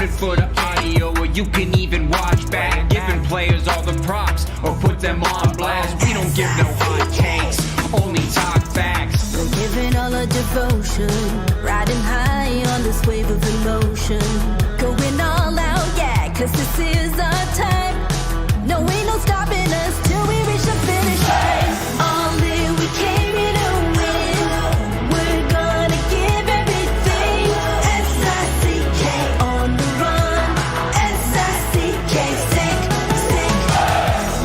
it for the audio, or you can even watch back. Giving players all the props, or put them on blast. We don't give no hot takes, only talk facts. We're giving all our devotion, riding high on this wave of emotion. Going all out, yeah, cause this is our time. No, ain't no stopping us till we reach the finish line. All in, we came here to win. We're gonna give everything. S-I-C-K on the run. S-I-C-K, sick, sick.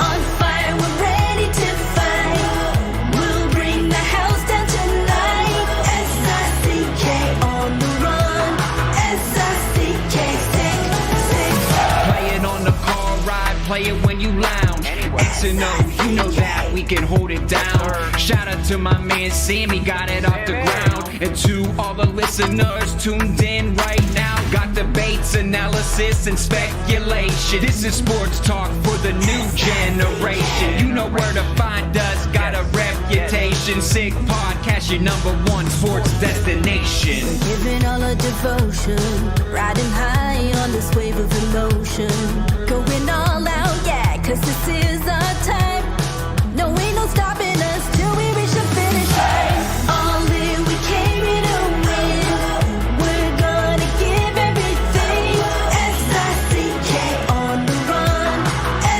On fire, we're ready to fight. We'll bring the house down tonight. S-I-C-K on the run. S-I-C-K, sick, sick. Play it on the car ride, play it when you lounge. X and O, you know that we can hold it down. Shout out to my man Sammy, got it off the ground. And to all the listeners tuned in right now, got debates, analysis, and speculation. This is sports talk for the new generation. You know where to find us, got a reputation. Sick podcast, your #1 sports destination. We're giving all our devotion, riding high on this wave of emotion. Going all out, yeah, cause this is our time. No, ain't no stopping us till we reach the finish line. All in, we came here to win. We're gonna give everything. S-I-C-K on the run.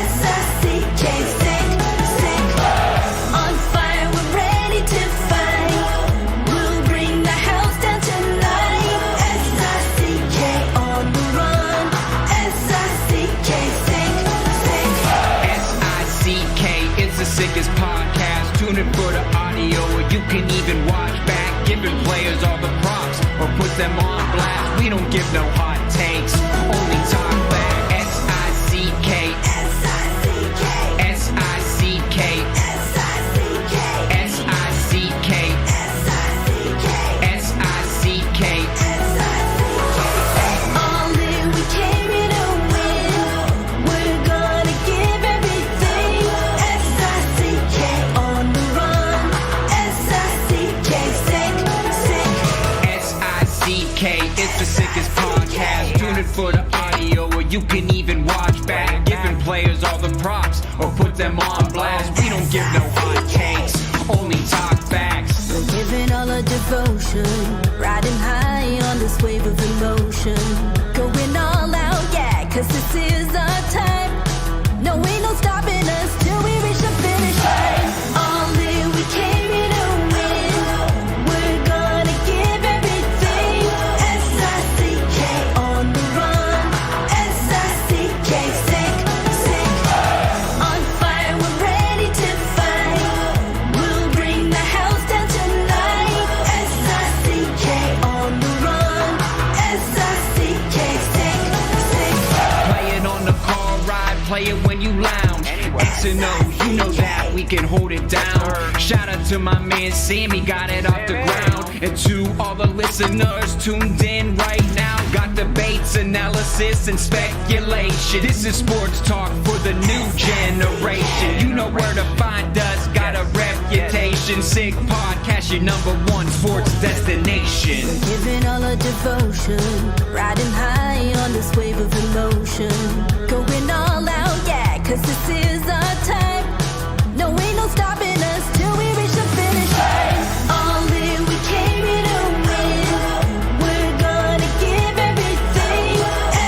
S-I-C-K, sick, sick. On fire, we're ready to fight. We'll bring the house down tonight. S-I-C-K on the run. S-I-C-K, sick, sick. S-I-C-K, it's the sickest podcast. Tune in for the audio, or you can even watch back. Giving players all the props, or put them on blast. We don't give no hot takes, only talk back. S-I-C-K, S-I-C-K, S-I-C-K, S-I-C-K, S-I-C-K, S-I-C-K, S-I-C-K. All in, we came here to win. We're gonna give everything. S-I-C-K on the run. S-I-C-K, sick, sick. S-I-C-K, it's the sickest podcast. Tune in for the audio, or you can even watch back. Giving players all the props, or put them on blast. We don't give no hot takes, only talk facts. We're giving all our devotion, riding high on this wave of emotion. Going all out, yeah, cause this is our time. No, ain't no stopping us till we reach the finish line. All in, we came here to win. We're gonna give everything. S-I-C-K on the run. S-I-C-K, sick, sick. On fire, we're ready to fight. We'll bring the house down tonight. S-I-C-K on the run. S-I-C-K, sick, sick. Play it on the car ride, play it when you lounge. X and O, you know that we can hold it down. Shout out to my man Sammy, got it off the ground. And to all the listeners tuned in right now, got debates, analysis, and speculation. This is sports talk for the new generation. You know where to find us, got a reputation. Sick podcast, your #1 sports destination. We're giving all our devotion, riding high on this wave of emotion. Going all out, yeah, cause this is our time. No, ain't no stopping us till we reach the finish line. All in, we came here to win. We're gonna give everything.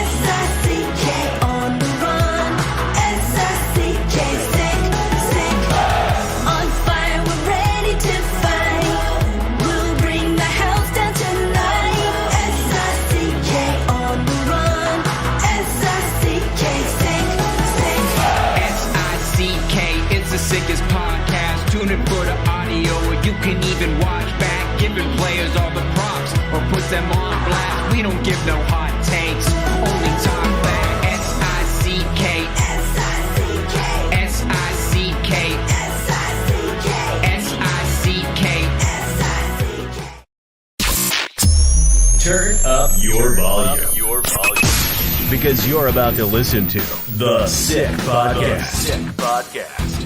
S-I-C-K on the run. S-I-C-K, sick, sick. On fire, we're ready to fight. We'll bring the house down tonight. S-I-C-K on the run. S-I-C-K, sick, sick. S-I-C-K, it's the sickest podcast. Tune in for the audio, or you can even watch back. Giving players all the props, or put them on blast. We don't give no hot takes, only talk back. S-I-C-K, S-I-C-K, S-I-C-K, S-I-C-K, S-I-C-K. S-I-C-K. Turn up your volume. Because you're about to listen to The Sick Podcast.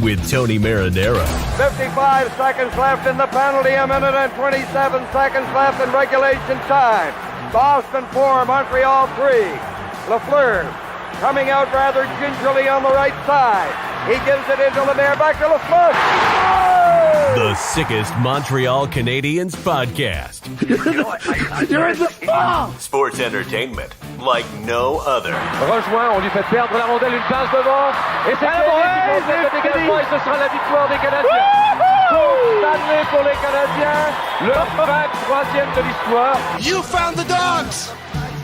With Tony Marinaro. 55 seconds left in the penalty, a minute and 27 seconds left in regulation time. Boston 4, Montreal 3. Lafleur coming out rather gingerly on the right side. He gives it into Lemaire, back to Lafleur. Oh! The sickest Montreal Canadiens podcast. You're in the fall! Sports entertainment like no other. Rejoint, on lui fait perdre la rondelle, une passe devant. Et c'est le dégagement et ce sera la victoire des Canadiens. Coupe Stanley pour les Canadiens. Le 23e de l'histoire. You found the dogs!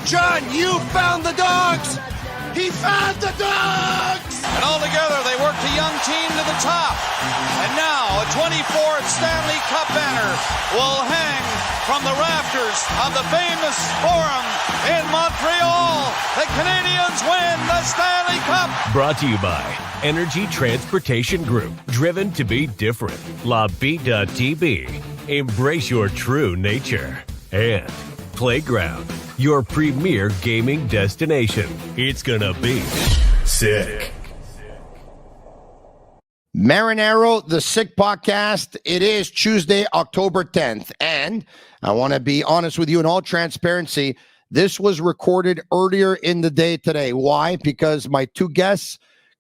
John, you found the dogs! He found the dogs! And all together, they worked a young team to the top. And now, a 24th Stanley Cup banner will hang from the rafters of the famous Forum in Montreal. The Canadiens win the Stanley Cup. Brought to you by Energy Transportation Group. Driven to be different. LaBita.tv. Embrace your true nature. And Playground, your premier gaming destination. It's gonna be sick. Marinaro, the Sick Podcast. It is Tuesday, October 10th. And I want to be honest with you in all transparency. This was recorded earlier in the day today. Why? Because my two guests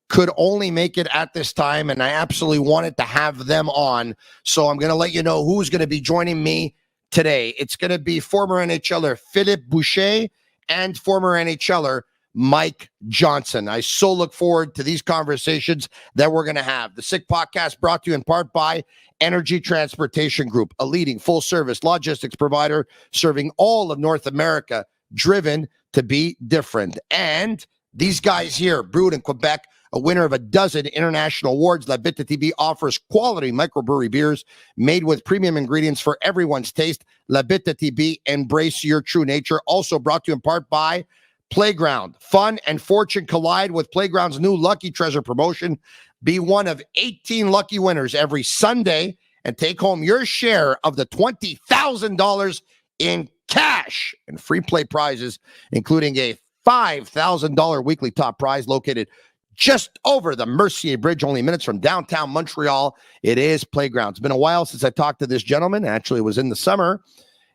could only make it at this time, and I absolutely wanted to have them on. So I'm going to let you know who's going to be joining me today. It's going to be former NHLer Philippe Boucher and former NHLer Mike Johnson. I so look forward to these conversations that we're going to have. The Sick Podcast brought to you in part by Energy Transportation Group, a leading full-service logistics provider serving all of North America, driven to be different. And these guys here, brewed in Quebec, a winner of a dozen international awards, La Bita TV offers quality microbrewery beers made with premium ingredients for everyone's taste. La Bita TV, embrace your true nature. Also brought to you in part by Playground. Fun and fortune collide with Playground's new Lucky Treasure promotion. Be one of 18 lucky winners every Sunday and take home your share of the $20,000 in cash and free play prizes, including a $5,000 weekly top prize located just over the Mercier Bridge, only minutes from downtown Montreal. It is Playground. It's been a while since I talked to this gentleman. Actually, it was in the summer.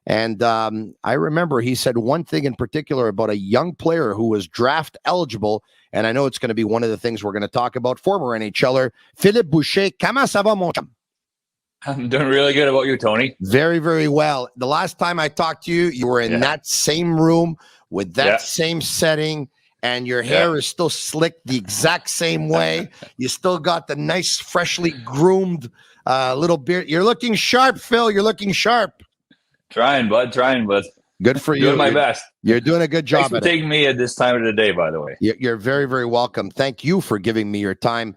And I remember he said one thing in particular about a young player who was draft eligible. And I know it's going to be one of the things we're going to talk about. Former NHLer Philippe Boucher. Comment ça va, mon chum? I'm doing really good. About you, Tony? Very, very well. The last time I talked to you, you were in that same room with that same setting. And your hair is still slicked the exact same way. You still got the nice, freshly groomed little beard. You're looking sharp, Phil. You're looking sharp. Trying, bud. Good for you. Doing my best. You're doing a good job. Thanks for taking me at this time of the day, by the way. You're very, very welcome. Thank you for giving me your time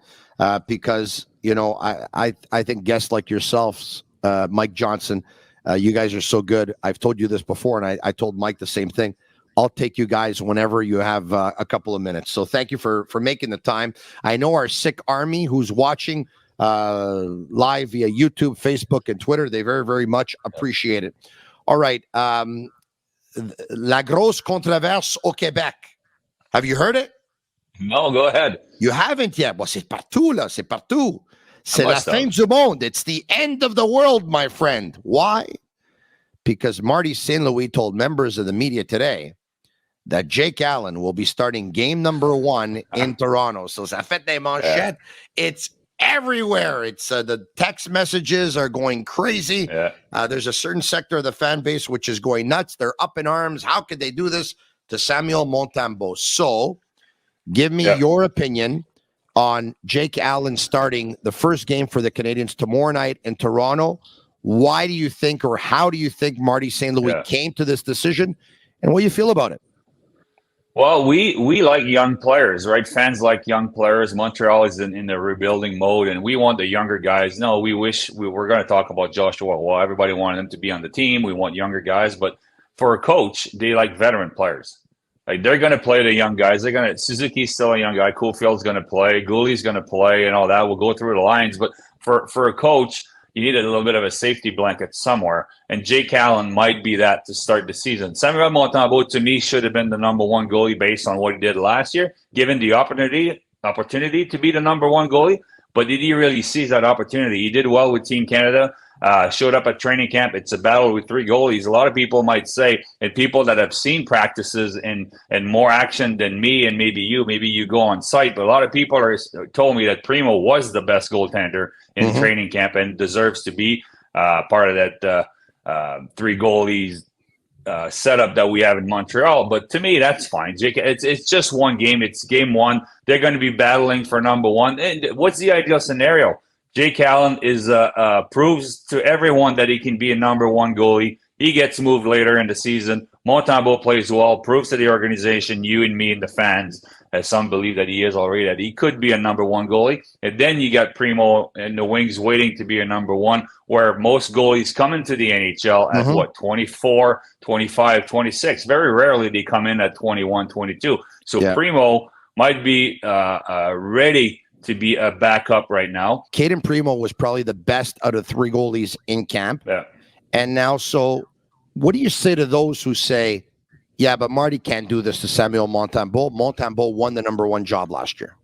because, you know, I think guests like yourselves, Mike Johnson, you guys are so good. I've told you this before, and I told Mike the same thing. I'll take you guys whenever you have a couple of minutes. So thank you for making the time. I know our sick army who's watching live via YouTube, Facebook, and Twitter. They very, very much appreciate it. All right. La grosse controverse au Québec. Have you heard it? No, go ahead. You haven't yet. Well, c'est partout, là. C'est partout. C'est la fin du monde. It's the end of the world, my friend. Why? Because Marty St. Louis told members of the media today that Jaken Allen will be starting game number 1 in Toronto. So ça fait des manchettes. It's everywhere. It's the text messages are going crazy. There's a certain sector of the fan base which is going nuts. They're up in arms. How could they do this to Samuel Montembeault? So give me your opinion on Jaken Allen starting the first game for the Canadiens tomorrow night in Toronto. Why do you think, or how do you think Marty St. Louis came to this decision, and what do you feel about it? Well, we like young players, right? Fans like young players. Montreal is in the rebuilding mode, and we want the younger guys. No, we wish we were going to talk about Joshua. Well, everybody wanted him to be on the team. We want younger guys, but for a coach, they like veteran players. Like, they're going to play the young guys. Suzuki's still a young guy. Coolfield's going to play. Goolie's going to play, and all that. We'll go through the lines, but for a coach, you need a little bit of a safety blanket somewhere, and Jaken Allen might be that to start the season. Samuel Montembeault, to me, should have been the number 1 goalie based on what he did last year, given the opportunity to be the number 1 goalie. But did he really seize that opportunity? He did well with Team Canada. showed up at training camp. It's a battle with 3 goalies. A lot of people might say, and people that have seen practices and more action than me and maybe you go on site, but a lot of people told me that Primo was the best goaltender in training camp and deserves to be part of that 3 goalies setup that we have in Montreal. But to me, that's fine. Jake, it's just one game. It's game 1. They're going to be battling for number 1. And what's the ideal scenario? Jake Allen proves to everyone that he can be a number 1 goalie. He gets moved later in the season. Montembeault plays well, proves to the organization, you and me and the fans, as some believe that he is already, that he could be a number 1 goalie. And then you got Primo and the wings waiting to be a number 1, where most goalies come into the NHL at 24, 25, 26. Very rarely they come in at 21, 22. So Primo might be ready to be a backup right now. Caden Primo was probably the best out of 3 goalies in camp. Yeah. And now, so what do you say to those who say, yeah, but Marty can't do this to Samuel Montembeault? Montembeault won the number 1 job last year.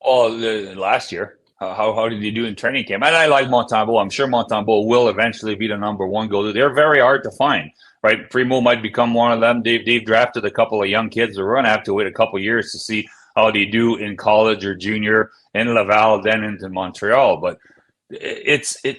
Oh, last year. How did he do in training camp? And I like Montembeault. I'm sure Montembeault will eventually be the number 1 goalie. They're very hard to find, right? Primo might become one of them. They've drafted a couple of young kids. We're going to have to wait a couple of years to see how they do in college or junior in Laval, then into Montreal. But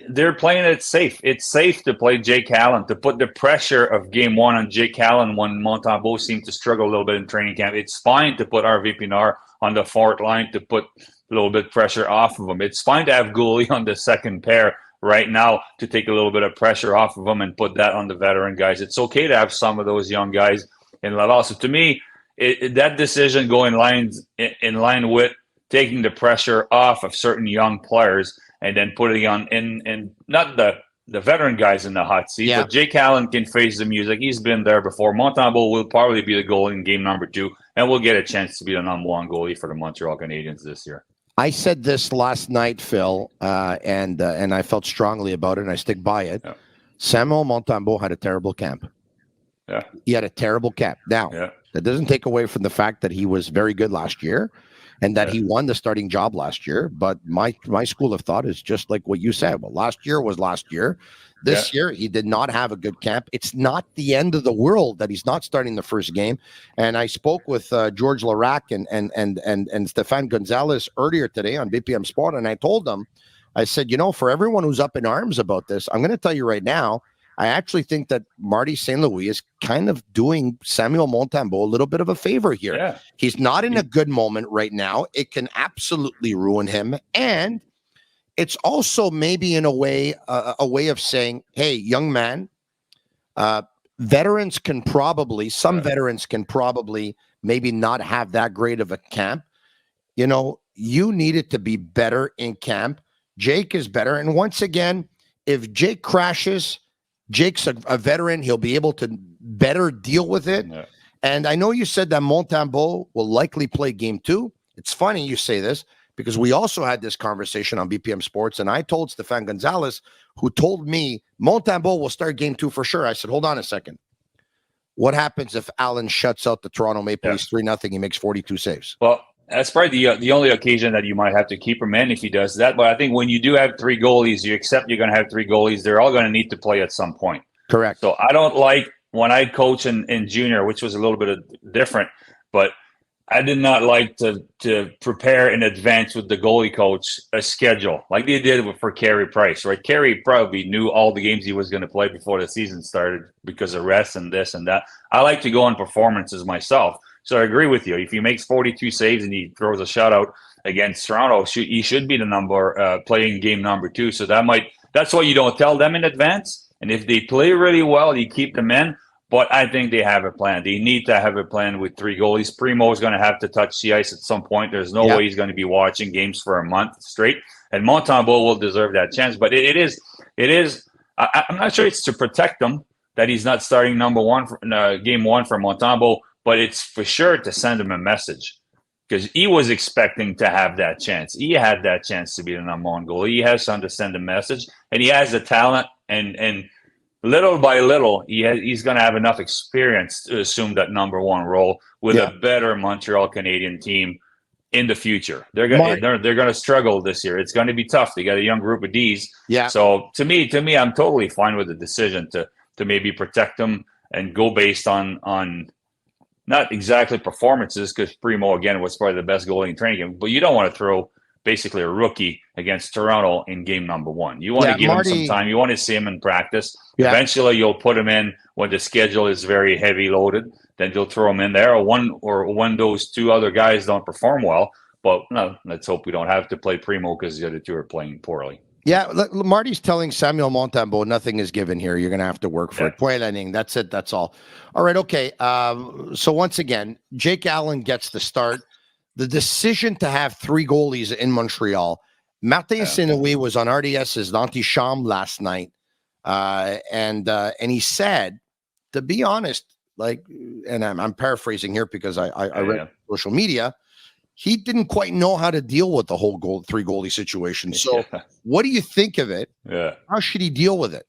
they're playing it safe. It's safe to play Jake Allen, to put the pressure of game 1 on Jake Allen when Montembeault seemed to struggle a little bit in training camp. It's fine to put RV Pinard on the 4th line to put a little bit pressure off of him. It's fine to have Goalie on the 2nd pair right now to take a little bit of pressure off of him and put that on the veteran guys. It's okay to have some of those young guys in Laval. So to me, that decision going in line with taking the pressure off of certain young players and then putting on in not the veteran guys in the hot seat, but Jake Allen can face the music. He's been there before. Montembeault will probably be the goalie in game number 2, and we'll get a chance to be the number 1 goalie for the Montreal Canadiens this year. I said this last night, Phil, and I felt strongly about it, and I stick by it. Yeah. Samuel Montembeault had a terrible camp. Yeah, he had a terrible camp. Now, that doesn't take away from the fact that he was very good last year and that he won the starting job last year. But my school of thought is just like what you said. Well, last year was last year. This year, he did not have a good camp. It's not the end of the world that he's not starting the first game. And I spoke with George Larac and Stefan Gonzalez earlier today on BPM Sport, and I told them, I said, for everyone who's up in arms about this, I'm going to tell you right now, I actually think that Marty St. Louis is kind of doing Samuel Montembeault a little bit of a favor here. Yeah. He's not in a good moment right now. It can absolutely ruin him. And it's also maybe in a way of saying, hey, young man, veterans can probably maybe not have that great of a camp. You needed to be better in camp. Jake is better. And once again, if Jake crashes, Jake's a veteran. He'll be able to better deal with it. Yeah. And I know you said that Montembeault will likely play game 2. It's funny you say this because we also had this conversation on BPM Sports, and I told Stefan Gonzalez, who told me Montembeault will start game 2 for sure. I said, hold on a second. What happens if Allen shuts out the Toronto Maple Leafs 3-0? He makes 42 saves. Well, that's probably the only occasion that you might have to keep him in if he does that. But I think when you do have 3 goalies, you accept you're going to have 3 goalies. They're all going to need to play at some point. Correct. So I don't like when I coach in junior, which was a little bit different, but I did not like to prepare in advance with the goalie coach a schedule like they did for Carey Price, right? Carey probably knew all the games he was going to play before the season started because of rest and this and that. I like to go on performances myself. So I agree with you. If he makes 42 saves and he throws a shutout against Toronto, he should be the number playing game number 2. So that's why you don't tell them in advance. And if they play really well, you keep them in. But I think they have a plan. They need to have a plan with 3 goalies. Primo is going to have to touch the ice at some point. There's no way he's going to be watching games for a month straight. And Montembeault will deserve that chance. But it is. I'm not sure it's to protect him that he's not starting number 1 for game 1 for Montembeault. But it's for sure to send him a message because he was expecting to have that chance. He had that chance to be the number 1 goalie. He has something to send a message, and he has the talent. And little by little, he's going to have enough experience to assume that number 1 role with a better Montreal Canadiens team in the future. They're gonna struggle this year. It's going to be tough. They got a young group of Ds. Yeah. So to me, I'm totally fine with the decision to maybe protect them and go based on not exactly performances, because Primo again was probably the best goalie in training game. But you don't want to throw basically a rookie against Toronto in game number 1. You want to give him some time. You want to see him in practice. Yeah. Eventually, you'll put him in when the schedule is very heavy loaded. Then you'll throw him in there, or when those 2 other guys don't perform well. But no, let's hope we don't have to play Primo because the other 2 are playing poorly. Yeah, Marty's telling Samuel Montembeault nothing is given here. You're going to have to work for it. Point landing. That's it. That's all. All right. Okay. So once again, Jaken Allen gets the start. The decision to have 3 goalies in Montreal. Martin Saint-Louis was on RDS's L'Antichambre last night, and he said, to be honest, like, and I'm paraphrasing here because I read social media, he didn't quite know how to deal with the whole 3 goalie situation. So what do you think of it? Yeah. How should he deal with it?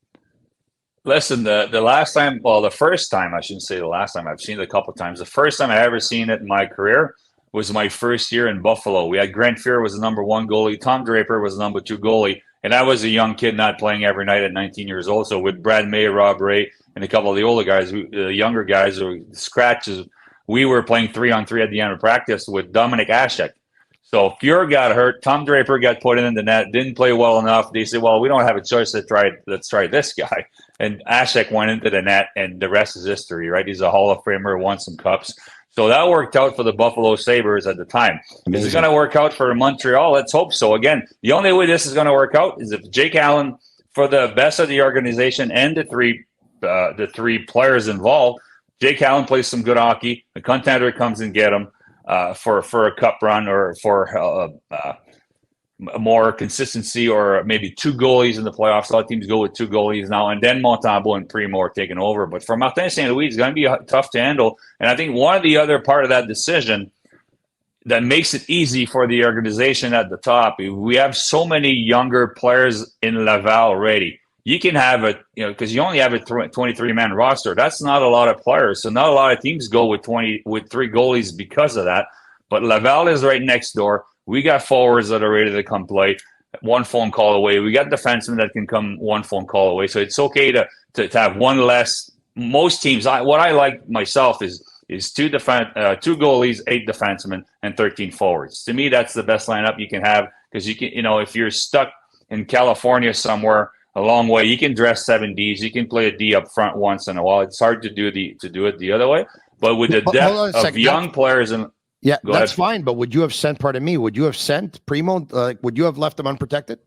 Listen, the first time, I shouldn't say the last time, I've seen it a couple of times. The first time I ever seen it in my career was my first year in Buffalo. We had Grant Fuhr was the number 1 goalie. Tom Draper was the number 2 goalie. And I was a young kid not playing every night at 19 years old. So with Brad May, Rob Ray, and a couple of the older guys, the younger guys, or scratches, we were playing 3-on-3 at the end of practice with Dominic Hasek. So Fuhr got hurt. Tom Draper got put in the net, didn't play well enough. They said, well, we don't have a choice. Let's try this guy. And Hasek went into the net, and the rest is history, right? He's a Hall of Famer, won some cups. So that worked out for the Buffalo Sabres at the time. Amazing. Is it going to work out for Montreal? Let's hope so. Again, the only way this is going to work out is if Jaken Allen, for the best of the organization and the three players involved, Jaken Allen plays some good hockey. The contender comes and get him for a cup run, or for more consistency, or maybe 2 goalies in the playoffs. A lot of teams go with 2 goalies now, and then Montembeault and Primo are taking over. But for Martin Saint-Louis, it's going to be tough to handle. And I think one of the other part of that decision that makes it easy for the organization at the top, we have so many younger players in Laval already. You can have because you only have a 23-man roster. That's not a lot of players. So not a lot of teams go with 3 goalies because of that. But Laval is right next door. We got forwards that are ready to come play, 1 phone call away. We got defensemen that can come 1 phone call away. So it's okay to have 1 less. Most teams, what I like myself is 2 goalies, 8 defensemen, and 13 forwards. To me, that's the best lineup you can have, because you can, if you're stuck in California somewhere a long way, you can dress 7 Ds. You can play a D up front once in a while. It's hard to do it the other way. But with the depth of young players and yeah, that's fine. But would you have sent, pardon me, would you have sent Primo? Would you have left him unprotected?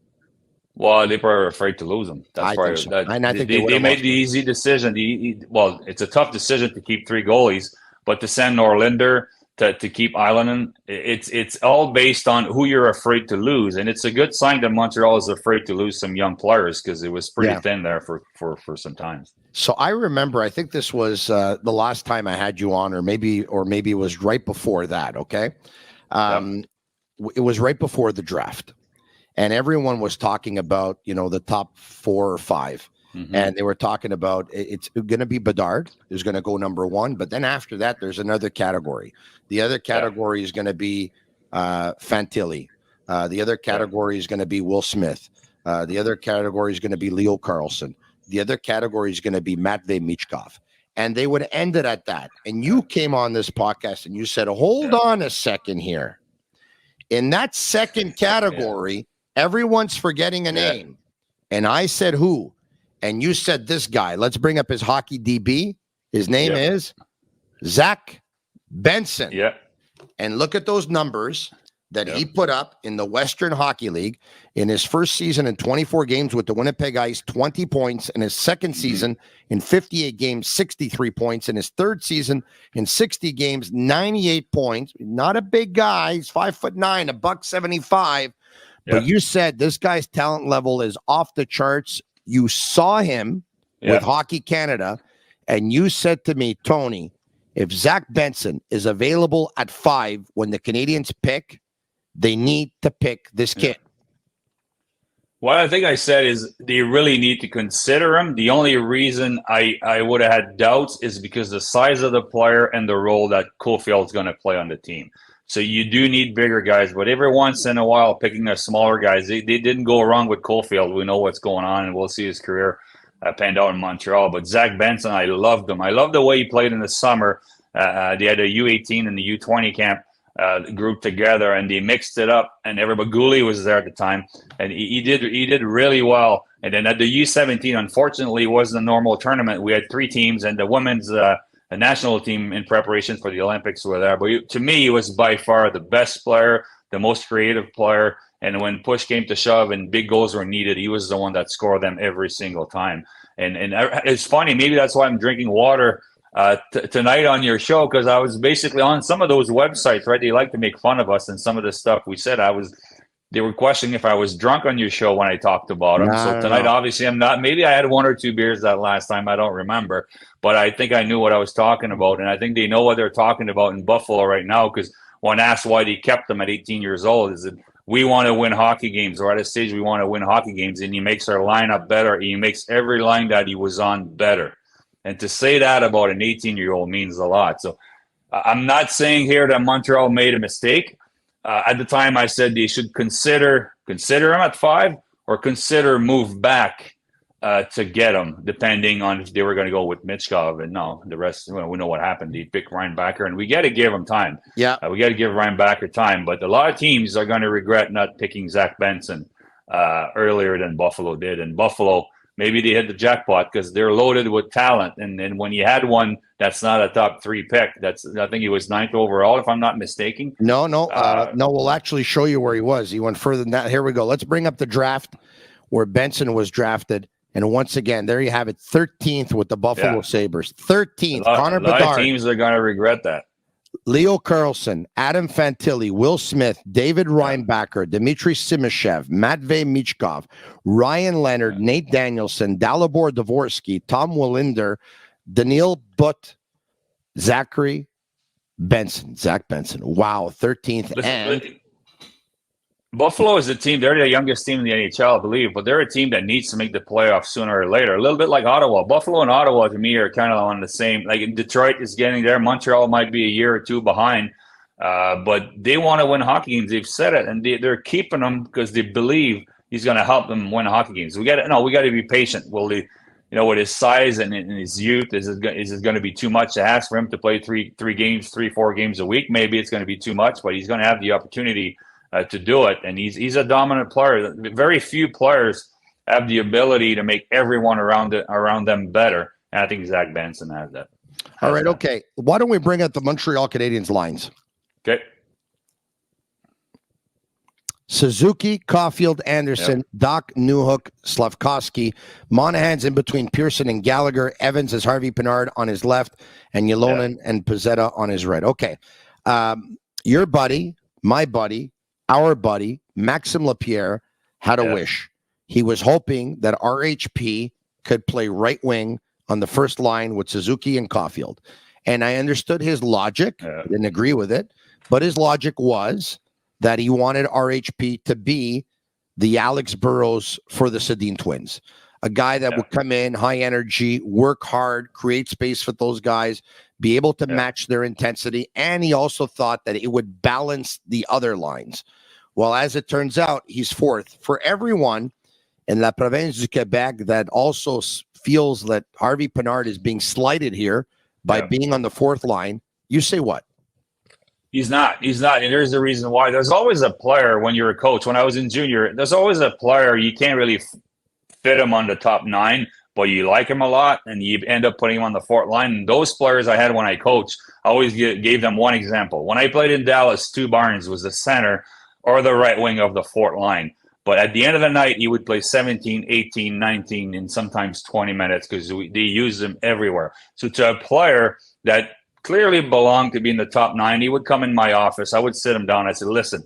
Well, they were afraid to lose him. That's I think so. And I think they made the easy decision. Well, it's a tough decision to keep 3 goalies, but to send Norlinder, to keep Islandon, it's all based on who you're afraid to lose. And it's a good sign that Montreal is afraid to lose some young players, because it was pretty thin there for some time. So I remember, I think this was the last time I had you on, or maybe it was right before that. Okay. It was right before the draft, and everyone was talking about, the top 4 or 5. Mm-hmm. And they were talking about it's going to be Bedard is going to go number 1. But then after that, there's another category. The other category is going to be Fantilli. The other category is going to be Will Smith. The other category is going to be Leo Carlson. The other category is going to be Matvei Michkov. And they would end it at that. And you came on this podcast and you said, hold on a second here. In that second category, everyone's forgetting a name. And I said, who? And you said this guy. Let's bring up his hockey DB. His name is Zack Benson. Yeah. And look at those numbers that he put up in the Western Hockey League in his first season in 24 games with the Winnipeg Ice, 20 points. In his second season in 58 games, 63 points. In his third season in 60 games, 98 points. Not a big guy. He's 5'9", $175. But you said this guy's talent level is off the charts. You saw him with Hockey Canada, and you said to me, Tony, if Zack Benson is available at 5 when the Canadiens pick, they need to pick this kid. What I think I said is they really need to consider him. The only reason I would have had doubts is because the size of the player and the role that Cofield's going to play on the team. So you do need bigger guys, but every once in a while, picking the smaller guys, they didn't go wrong with Caulfield. We know what's going on, and we'll see his career panned out in Montreal. But Zack Benson, I loved him. I loved the way he played in the summer. They had a U18 and the U20 camp grouped together, and they mixed it up. And everybody, Gouli was there at the time, and he did really well. And then at the U17, unfortunately, it wasn't a normal tournament. We had 3 teams, and the women's national team in preparation for the Olympics were there. But to me, he was by far the best player, the most creative player. And when push came to shove and big goals were needed, he was the one that scored them every single time. And it's funny, maybe that's why I'm drinking water tonight on your show, because I was basically on some of those websites, right? They like to make fun of us and some of the stuff we said. They were questioning if I was drunk on your show when I talked about him. So tonight, obviously, I'm not. Maybe I had 1 or 2 beers that last time. I don't remember. But I think I knew what I was talking about. And I think they know what they're talking about in Buffalo right now, because when asked why they kept him at 18 years old, is that we want to win hockey games. We're at a stage we want to win hockey games. And he makes our lineup better. He makes every line that he was on better. And to say that about an 18-year-old means a lot. So I'm not saying here that Montreal made a mistake. At the time, I said they should consider him at 5 or consider move back to get him, depending on if they were going to go with Mitchkov. And no, the rest, we know what happened. They picked Ryan Backer, and we got to give him time. Yeah, we got to give Ryan Backer time. But a lot of teams are going to regret not picking Zack Benson earlier than Buffalo did. And Buffalo, maybe they hit the jackpot because they're loaded with talent. And when you had one that's not a top 3 pick, I think he was 9th overall, if I'm not mistaken. No, we'll actually show you where he was. He went further than that. Here we go. Let's bring up the draft where Benson was drafted. And once again, there you have it, 13th with the Buffalo Sabres. 13th, Connor Bedard. A lot of teams are going to regret that. Leo Carlson, Adam Fantilli, Will Smith, David Reinbacher, Dmitry Simashev, Matvey Michkov, Ryan Leonard, Nate Danielson, Dalibor Dvorsky, Tom Wallinder, Daniil Butt, Zack Benson. Wow, 13th. Buffalo is a team, they're the youngest team in the NHL, I believe, but they're a team that needs to make the playoffs sooner or later. A little bit like Ottawa. Buffalo and Ottawa, to me, are kind of on the same. Like Detroit is getting there. Montreal might be a year or 2 behind, but they want to win hockey games. They've said it, and they're keeping him because they believe he's going to help them win hockey games. We got to be patient. Will they, with his size and his youth, is it going to be too much to ask for him to play 3-4 games a week? Maybe it's going to be too much, but he's going to have the opportunity to do it, and he's a dominant player. Very few players have the ability to make everyone around them better, and I think Zack Benson has that. All right, okay. Why don't we bring up the Montreal Canadiens lines? Okay. Suzuki, Caulfield, Anderson, Dach, Newhook, Slavkovsky. Monahan's in between Pearson and Gallagher. Evans is Harvey Pinard on his left, and Ylonen and Pizzetta on his right. Okay. Your buddy, my buddy, our buddy, Maxime Lapierre, had a wish. He was hoping that RHP could play right wing on the first line with Suzuki and Caulfield. And I understood his logic. I didn't agree with it. But his logic was that he wanted RHP to be the Alex Burrows for the Sedin Twins. A guy that would come in, high energy, work hard, create space for those guys, be able to match their intensity. And he also thought that it would balance the other lines. Well, as it turns out, he's 4th. For everyone in La Province du Québec that also feels that Harvey Pinard is being slighted here by being on the 4th line, you say what? He's not. And there's the reason why. There's always a player when you're a coach. When I was in junior, there's always a player you can't really fit him on the top 9, but you like him a lot, and you end up putting him on the 4th line. And those players I had when I coached, I always gave them one example. When I played in Dallas, Stu Barnes was the center or the right wing of the 4th line. But at the end of the night, he would play 17, 18, 19, and sometimes 20 minutes because they use him everywhere. So to a player that clearly belonged to be in the top 9, he would come in my office. I would sit him down. I said, listen,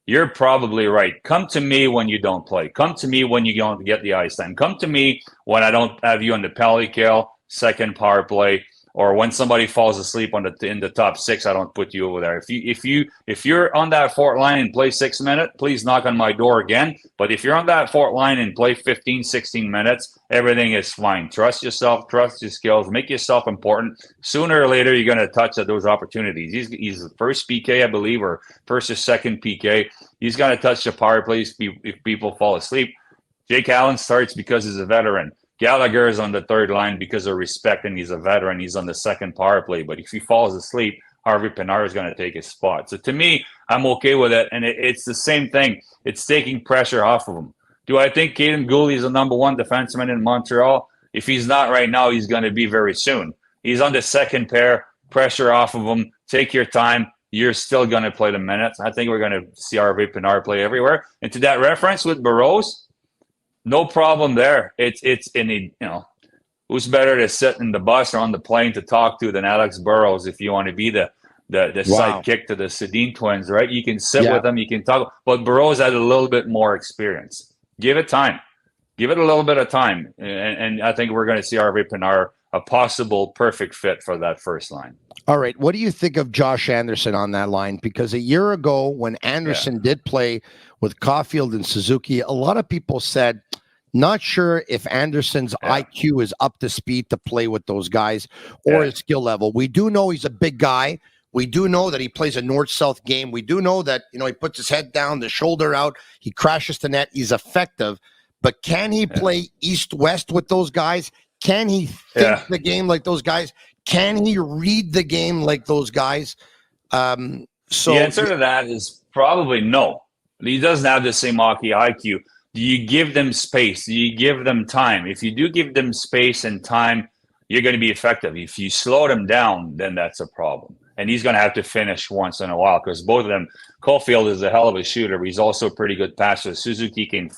you're probably right. Come to me when you don't play. Come to me when you don't get the ice time. Come to me when I don't have you on the penalty kill, second power play, or when somebody falls asleep in the top six, I don't put you over there. If you're on that fourth line and play 6 minutes, please knock on my door again. But if you're on that fourth line and play 15, 16 minutes, everything is fine. Trust yourself, trust your skills, make yourself important. Sooner or later, you're going to touch at those opportunities. He's the first PK, I believe, or first or second PK. He's going to touch the power play if people fall asleep. Jaken Allen starts because he's a veteran. Gallagher is on the third line because of respect, and he's a veteran. He's on the second power play. But if he falls asleep, Harvey Pinard is going to take his spot. So to me, I'm okay with it. And it's the same thing. It's taking pressure off of him. Do I think Caden Gooley is the number one defenseman in Montreal? If he's not right now, he's going to be very soon. He's on the second pair. Pressure off of him. Take your time. You're still going to play the minutes. I think we're going to see Harvey Pinard play everywhere. And to that reference with Burroughs, no problem there. Who's better to sit in the bus or on the plane to talk to than Alex Burroughs if you want to be the sidekick to the Sedin twins, right? You can sit with them, you can talk. But Burroughs had a little bit more experience. Give it time. Give it a little bit of time. And I think we're going to see Harvey Pinard a possible perfect fit for that first line. All right. What do you think of Josh Anderson on that line? Because a year ago when Anderson did play with Caulfield and Suzuki, a lot of people said, not sure if Anderson's IQ is up to speed to play with those guys or his skill level. We do know he's a big guy. We do know that he plays a north-south game. We do know that, he puts his head down, the shoulder out. He crashes the net. He's effective. But can he play east-west with those guys? Can he think the game like those guys? Can he read the game like those guys? The answer to that is probably no. He doesn't have the same hockey IQ. Do you give them space? Do you give them time? If you do give them space and time, you're going to be effective. If you slow them down, then that's a problem. And he's going to have to finish once in a while because both of them, Caulfield is a hell of a shooter. But he's also a pretty good passer. Suzuki can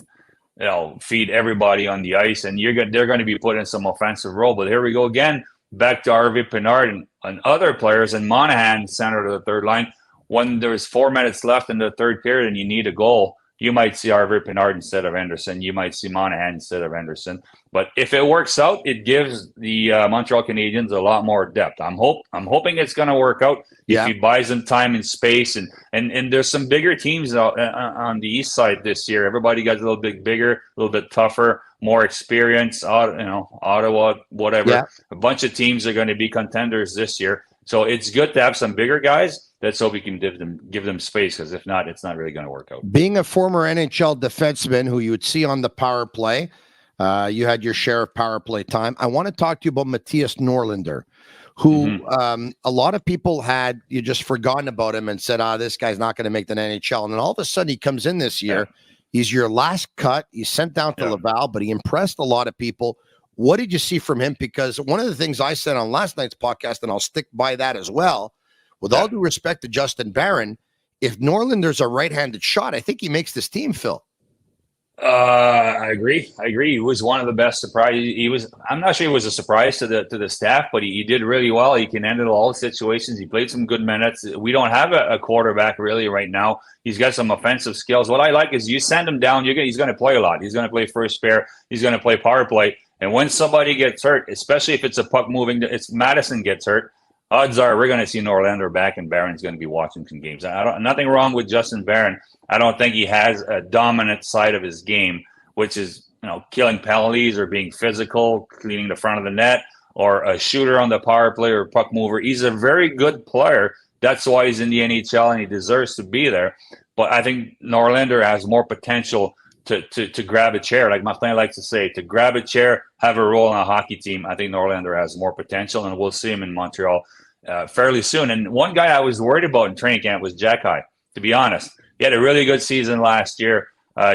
feed everybody on the ice, and they're going to be put in some offensive role. But here we go again, back to Harvey Pinard and other players, and Monahan center to the third line. When there's 4 minutes left in the third period and you need a goal, you might see Harvey Pinard instead of Anderson. You might see Monahan instead of Anderson. But if it works out, it gives the Montreal Canadiens a lot more depth. I'm hoping it's going to work out if he buys them time and space. And there's some bigger teams on the east side this year. Everybody got a little bit bigger, a little bit tougher, more experience. Ottawa, whatever. Yeah. A bunch of teams are going to be contenders this year. So it's good to have some bigger guys. Let's hope we can give them space, because if not, it's not really going to work out. Being a former NHL defenseman who you would see on the power play, you had your share of power play time. I want to talk to you about Matthias Norlinder, who a lot of people had you just forgotten about him and said, this guy's not going to make the NHL. And then all of a sudden he comes in this year. He's your last cut. He's sent down to Laval, but he impressed a lot of people. What did you see from him? Because one of the things I said on last night's podcast, and I'll stick by that as well, with all due respect to Justin Barron, if Norlinder's a right-handed shot, I think he makes this team, Phil. I agree. He was one of the best surprises. I'm not sure he was a surprise to the staff, but he did really well. He can handle all situations. He played some good minutes. We don't have a quarterback really right now. He's got some offensive skills. What I like is you send him down, he's going to play a lot. He's going to play first pair. He's going to play power play. And when somebody gets hurt, especially if it's a puck moving, it's Madison gets hurt, odds are we're going to see Norlinder back, and Barron's going to be watching some games. Nothing wrong with Justin Barron. I don't think he has a dominant side of his game, which is killing penalties or being physical, cleaning the front of the net, or a shooter on the power play or puck mover. He's a very good player. That's why he's in the NHL, and he deserves to be there. But I think Norlinder has more potential to grab a chair, like Martin likes to say, to grab a chair, have a role on a hockey team. I think Norlinder has more potential, and we'll see him in Montreal fairly soon. And one guy I was worried about in training camp was Jakai, to be honest. He had a really good season last year,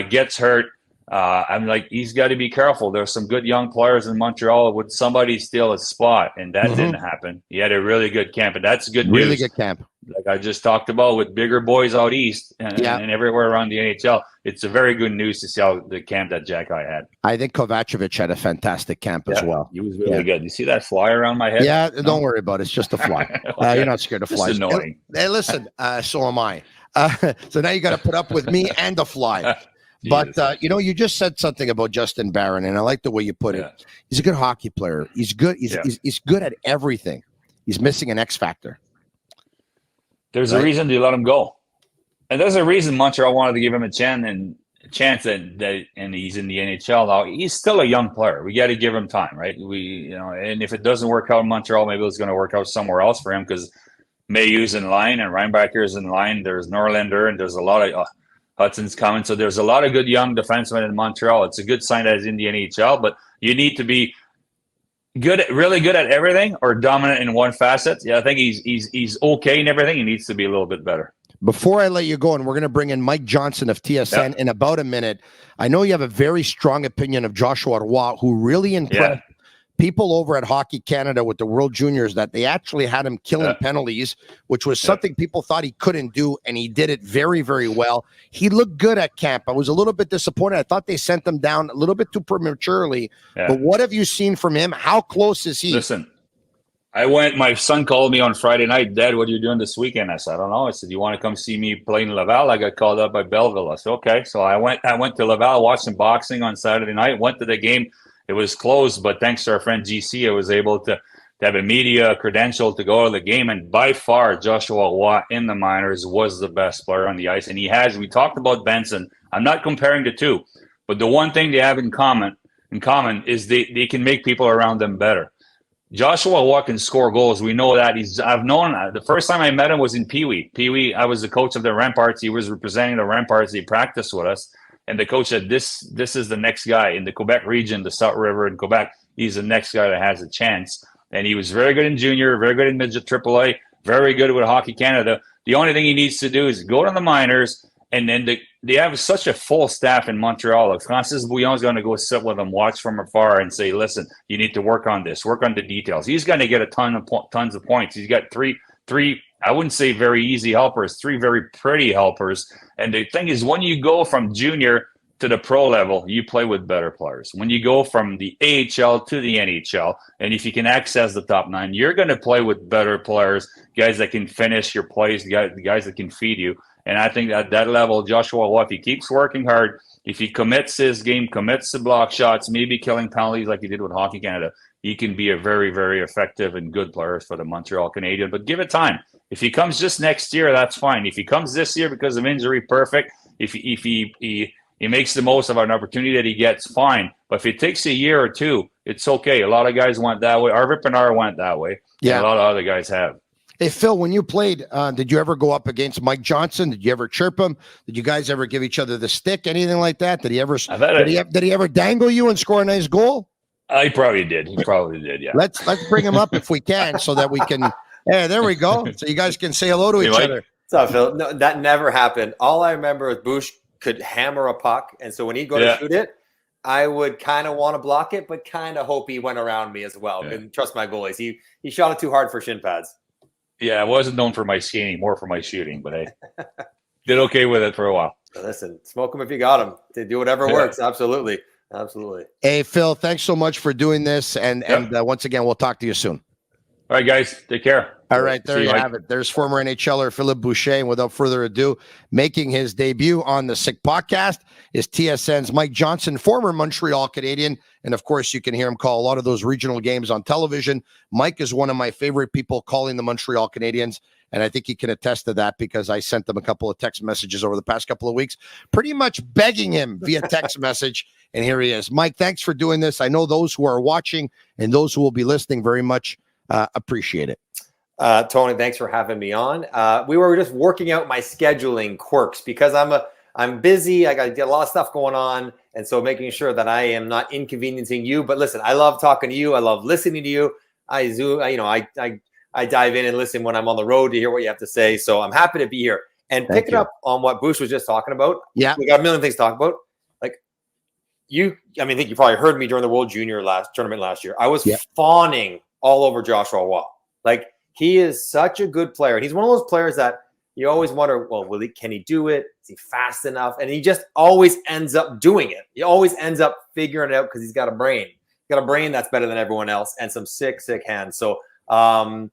gets hurt. I'm like, he's got to be careful. There's some good young players in Montreal. Would somebody steal his spot? And that didn't happen. He had a really good camp, and that's good news. Really good camp. Like I just talked about with bigger boys out east and everywhere around the NHL. It's a very good news to see how the camp that Jakai had. I think Kovacevic had a fantastic camp as well. He was really good. You see that fly around my head? Yeah, don't worry about it. It's just a fly. You're not scared of flies. It's annoying. Hey, listen, so am I. So now you got to put up with me and the fly. But, you just said something about Justin Barron, and I like the way you put it. He's a good hockey player. He's good. He's good at everything. He's missing an X factor. There's a reason to let him go. And there's a reason Montreal wanted to give him a chance and he's in the NHL now. He's still a young player. We got to give him time, right? And if it doesn't work out in Montreal, maybe it's going to work out somewhere else for him because Mayhew's in line and Reinbacher's in line. There's Norlander and there's a lot of Hudson's coming. So there's a lot of good young defensemen in Montreal. It's a good sign that he's in the NHL, but you need to be really good at everything or dominant in one facet. Yeah, I think he's okay in everything. He needs to be a little bit better. Before I let you go, and we're going to bring in Mike Johnson of TSN in about a minute, I know you have a very strong opinion of Joshua Roy, who really impressed people over at Hockey Canada with the World Juniors, that they actually had him killing penalties, which was something people thought he couldn't do, and he did it very, very well. He looked good at camp. I was a little bit disappointed. I thought they sent him down a little bit too prematurely. But what have you seen from him? How close is he? Listen, my son called me on Friday night, Dad, what are you doing this weekend? I said, I don't know. I said, you want to come see me play in Laval? I got called up by Belleville. I said, okay. So I went to Laval, watched some boxing on Saturday night, went to the game. It was closed, but thanks to our friend GC, I was able to have a media credential to go to the game. And by far, Joshua Roy in the minors was the best player on the ice. And we talked about Benson. I'm not comparing the two, but the one thing they have in common is they can make people around them better. Joshua Roy can score goals. We know that. I've known the first time I met him was in Pee Wee. I was the coach of the Ramparts. He was representing the Ramparts. He practiced with us. And the coach said, this is the next guy in the Quebec region, the South River in Quebec. He's the next guy that has a chance. And he was very good in junior, very good in midget AAA, very good with Hockey Canada. The only thing he needs to do is go to the minors. And then they have such a full staff in Montreal. Like Francis Bouillon's going to go sit with them, watch from afar and say, listen, you need to work on this, work on the details. He's going to get tons of points. He's got three, I wouldn't say very easy helpers, three very pretty helpers. And the thing is, when you go from junior to the pro level, you play with better players. When you go from the AHL to the NHL, and if you can access the top nine, you're going to play with better players, guys that can finish your plays, the guys that can feed you. And I think at that level, Joshua Roy, if he keeps working hard, if he commits his game, commits to block shots, maybe killing penalties like he did with Hockey Canada, he can be a very, very effective and good player for the Montreal Canadiens. But give it time. If he comes just next year, that's fine. If he comes this year because of injury, perfect. If he makes the most of an opportunity that he gets, fine. But if it takes a year or two, it's okay. A lot of guys went that way. Arvid Pinard went that way. Yeah, a lot of other guys have. Hey, Phil, when you played, did you ever go up against Mike Johnson? Did you ever chirp him? Did you guys ever give each other the stick? Anything like that? Did he ever dangle you and score a nice goal? He probably did. Yeah. Let's bring him up if we can, so that we can. Yeah, there we go. So you guys can say hello to each other. What's up, Phil? No, that never happened. All I remember is Bush could hammer a puck, and so when he'd go to shoot it, I would kind of want to block it, but kind of hope he went around me as well. Yeah. And trust my goalies. He shot it too hard for shin pads. Yeah, I wasn't known for my skating, more for my shooting, but I did okay with it for a while. Listen, smoke them if you got them. To do whatever works. Absolutely. Hey, Phil, thanks so much for doing this. And once again, we'll talk to you soon. All right, guys. Take care. All right, there you have it. There's former NHLer Philippe Boucher. And without further ado, making his debut on the Sick Podcast is TSN's Mike Johnson, former Montreal Canadien. And of course, you can hear him call a lot of those regional games on television. Mike is one of my favorite people calling the Montreal Canadiens. And I think he can attest to that because I sent them a couple of text messages over the past couple of weeks, pretty much begging him via text message. And here he is. Mike, thanks for doing this. I know those who are watching and those who will be listening very much appreciate it. Tony, thanks for having me on. We were just working out my scheduling quirks because I'm busy. I got to get a lot of stuff going on. And so making sure that I am not inconveniencing you. But listen, I love talking to you. I love listening to you. I dive in and listen when I'm on the road to hear what you have to say. So I'm happy to be here. And picking up on what Bush was just talking about. Yeah. We got a million things to talk about. Like I think you probably heard me during the World Junior tournament last year. I was fawning all over Joshua Roy. Like, he is such a good player. And he's one of those players that you always wonder, well, can he do it? Is he fast enough? And he just always ends up doing it. He always ends up figuring it out because he's got a brain. He's got a brain that's better than everyone else and some sick hands. So, I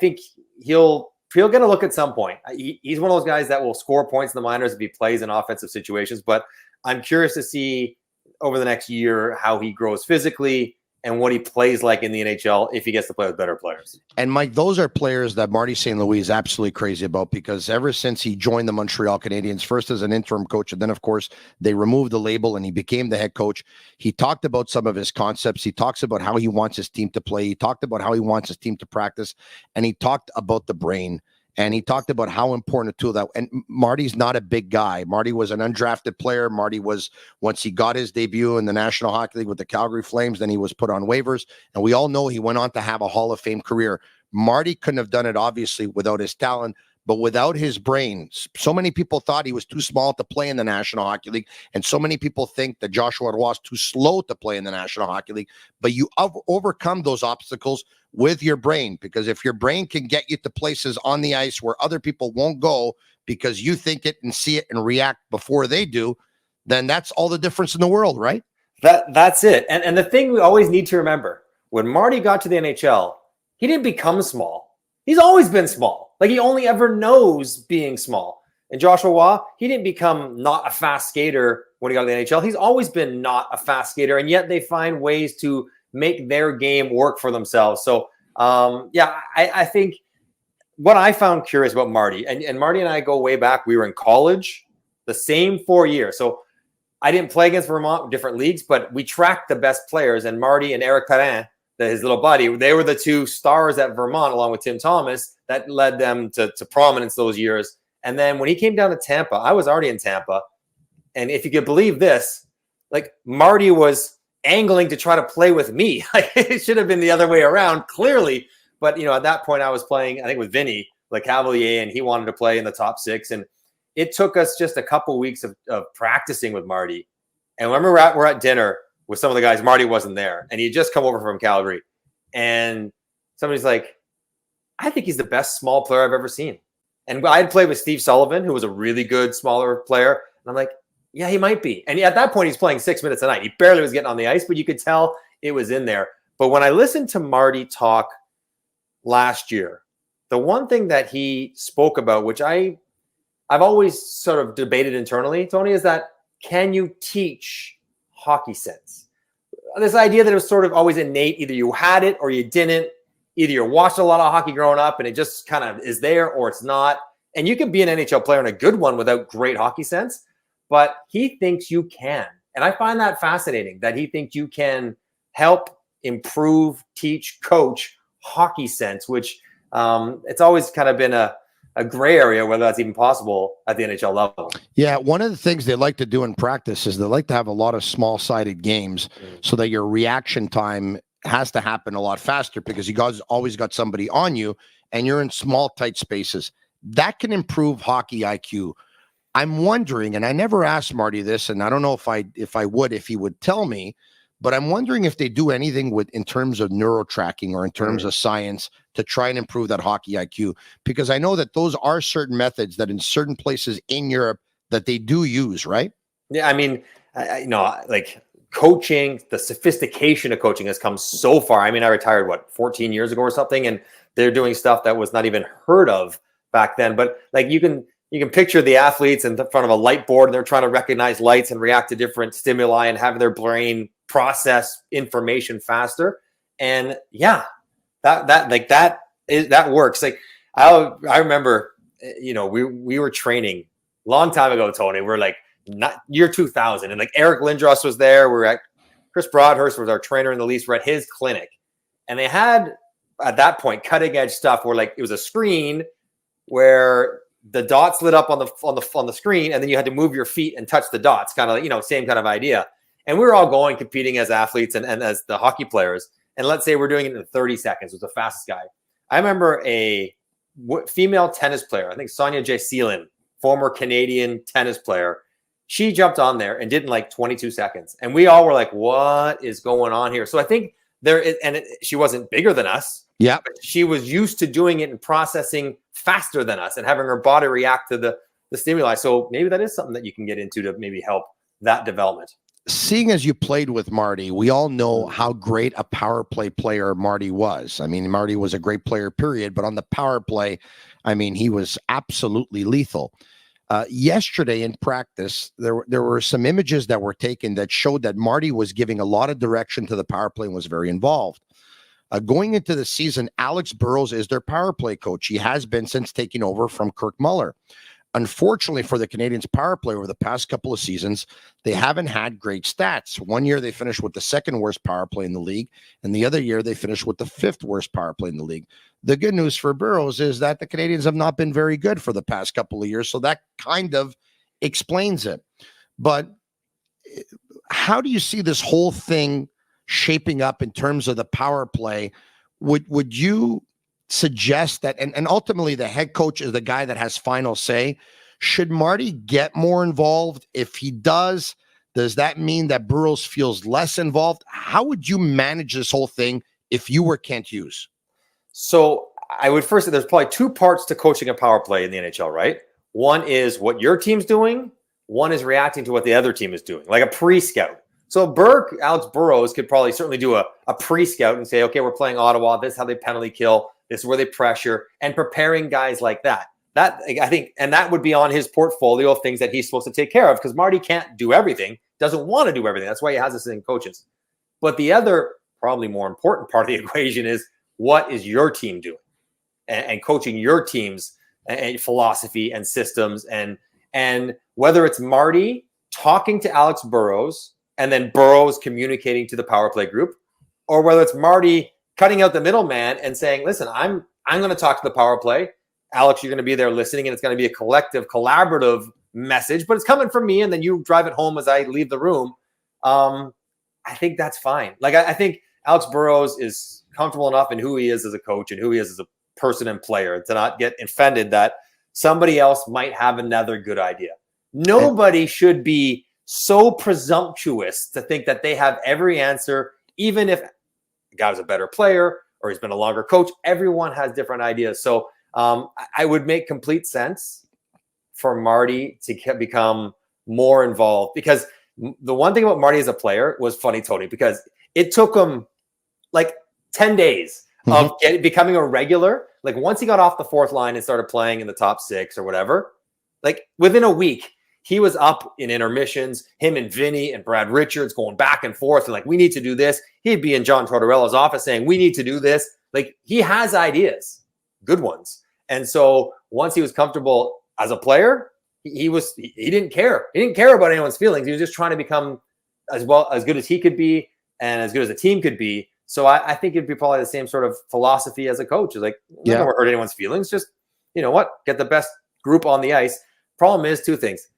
think he'll get a look at some point. He's one of those guys that will score points in the minors if he plays in offensive situations. But I'm curious to see over the next year how he grows physically and what he plays like in the NHL if he gets to play with better players. And Mike, those are players that Marty St. Louis is absolutely crazy about, because ever since he joined the Montreal Canadiens, first as an interim coach, and then of course they removed the label and he became the head coach, he talked about some of his concepts. He talks about how he wants his team to play. He talked about how he wants his team to practice, and he talked about the brain. And he talked about how important a tool that, and Marty's not a big guy. Marty was an undrafted player. Marty was, once he got his debut in the National Hockey League with the Calgary Flames, then he was put on waivers. And we all know he went on to have a Hall of Fame career. Marty couldn't have done it, obviously, without his talent, but without his brain. So many people thought he was too small to play in the National Hockey League. And so many people think that Joshua Roy is too slow to play in the National Hockey League. But you overcome those obstacles with your brain, because if your brain can get you to places on the ice where other people won't go because you think it and see it and react before they do, then that's all the difference in the world, right? That's it. And the thing we always need to remember, when Marty got to the NHL, he didn't become small. He's always been small. Like, he only ever knows being small. And Joshua Roy, he didn't become not a fast skater when he got to the NHL. He's always been not a fast skater, and yet they find ways to make their game work for themselves. So, I think what I found curious about Marty, and Marty and I go way back. We were in college, the same 4 years. So I didn't play against Vermont, different leagues, but we tracked the best players. And Marty and Eric Perrin, his little buddy, they were the two stars at Vermont, along with Tim Thomas, that led them to prominence those years. And then when he came down to Tampa, I was already in Tampa. And if you could believe this, like, Marty was angling to try to play with me. It should have been the other way around, clearly. But, at that point I was playing, I think, with Vinny LeCavalier, and he wanted to play in the top six. And it took us just a couple weeks of practicing with Marty. And when we're at dinner with some of the guys, Marty wasn't there, and he had just come over from Calgary. And somebody's like, I think he's the best small player I've ever seen. And I had played with Steve Sullivan, who was a really good smaller player. And I'm like, yeah, he might be. And at that point, he's playing 6 minutes a night. He barely was getting on the ice, but you could tell it was in there. But when I listened to Marty talk last year, the one thing that he spoke about, which I've always sort of debated internally, Tony, is that, can you teach hockey sense? This idea that it was sort of always innate. Either you had it or you didn't. Either you watched a lot of hockey growing up and it just kind of is there, or it's not. And you can be an NHL player and a good one without great hockey sense. But he thinks you can. And I find that fascinating, that he thinks you can help improve, teach, coach hockey sense, which it's always kind of been a gray area whether that's even possible at the NHL level. Yeah, one of the things they like to do in practice is they like to have a lot of small-sided games so that your reaction time has to happen a lot faster, because you guys always got somebody on you and you're in small, tight spaces. That can improve hockey IQ. I'm wondering, and I never asked Marty this, and I don't know if he would tell me, but I'm wondering if they do anything in terms of neuro tracking or in terms of science to try and improve that hockey IQ, because I know that those are certain methods that in certain places in Europe that they do use, right? Yeah, I mean, like coaching, the sophistication of coaching has come so far. I mean, I retired, 14 years ago or something, and they're doing stuff that was not even heard of back then. But like, you can picture the athletes in front of a light board, and they're trying to recognize lights and react to different stimuli and have their brain process information faster. And yeah, that works. Like, I remember, we were training a long time ago, Tony. We're like year 2000, and like Eric Lindros was there. We're at Chris Broadhurst was our trainer in the Leafs. We're at his clinic, and they had at that point cutting edge stuff where like it was a screen where the dots lit up on the screen, and then you had to move your feet and touch the dots, kind of, same kind of idea. And we were all competing as athletes and as the hockey players. And let's say we're doing it in 30 seconds with the fastest guy. I remember a female tennis player, I think Sonia J. Seelan, former Canadian tennis player. She jumped on there and did in like 22 seconds. And we all were like, what is going on here? So I think she wasn't bigger than us. Yeah. She was used to doing it and processing faster than us and having her body react to the stimuli. So maybe that is something that you can get into to maybe help that development. Seeing as you played with Marty, we all know how great a power play player Marty was. I mean, Marty was a great player, period. But on the power play, I mean, he was absolutely lethal. Yesterday in practice, there were some images that were taken that showed that Marty was giving a lot of direction to the power play and was very involved. Going into the season, Alex Burrows is their power play coach. He has been since taking over from Kirk Muller. Unfortunately for the Canadiens power play over the past couple of seasons, they haven't had great stats. One year they finished with the second worst power play in the league, and the other year they finished with the fifth worst power play in the league. The good news for Burrows is that the Canadiens have not been very good for the past couple of years, so that kind of explains it. But how do you see this whole thing shaping up in terms of the power play? Would you suggest that, and ultimately the head coach is the guy that has final say, should Marty get more involved? If he does that mean that Burrows feels less involved? How would you manage this whole thing if you were Kent Hughes? So I would first say there's probably two parts to coaching a power play in the NHL, right? One is what your team's doing. One is reacting to what the other team is doing, like a pre-scout. So Alex Burrows could probably certainly do a pre-scout and say, okay, we're playing Ottawa. This is how they penalty kill. This is where they pressure, and preparing guys like that. That I think, and that would be on his portfolio of things that he's supposed to take care of, because Marty can't do everything, doesn't want to do everything. That's why he has assistant coaches. But the other, probably more important part of the equation is, what is your team doing, and coaching your team's and philosophy and systems, and whether it's Marty talking to Alex Burrows and then Burrows communicating to the power play group, or whether it's Marty cutting out the middleman and saying, listen, I'm going to talk to the power play. Alex, you're going to be there listening, and it's going to be a collective, collaborative message, but it's coming from me, and then you drive it home as I leave the room. I think that's fine. Like, I think Alex Burrows is comfortable enough in who he is as a coach and who he is as a person and player to not get offended that somebody else might have another good idea. Nobody should be so presumptuous to think that they have every answer, even if the guy's a better player or he's been a longer coach. Everyone has different ideas. So I would make complete sense for Marty to become more involved, because the one thing about Marty as a player was funny, Tony, because it took him like 10 days of becoming a regular. Like, once he got off the fourth line and started playing in the top six or whatever, like within a week, he was up in intermissions, him and Vinny and Brad Richards going back and forth. And like, we need to do this. He'd be in John Tortorella's office saying, we need to do this. Like, he has ideas, good ones. And so once he was comfortable as a player, he didn't care. He didn't care about anyone's feelings. He was just trying to become as good as he could be and as good as the team could be. So I think it'd be probably the same sort of philosophy as a coach. It's like, you don't hurt anyone's feelings. Just, you know what, get the best group on the ice. Problem is, two things.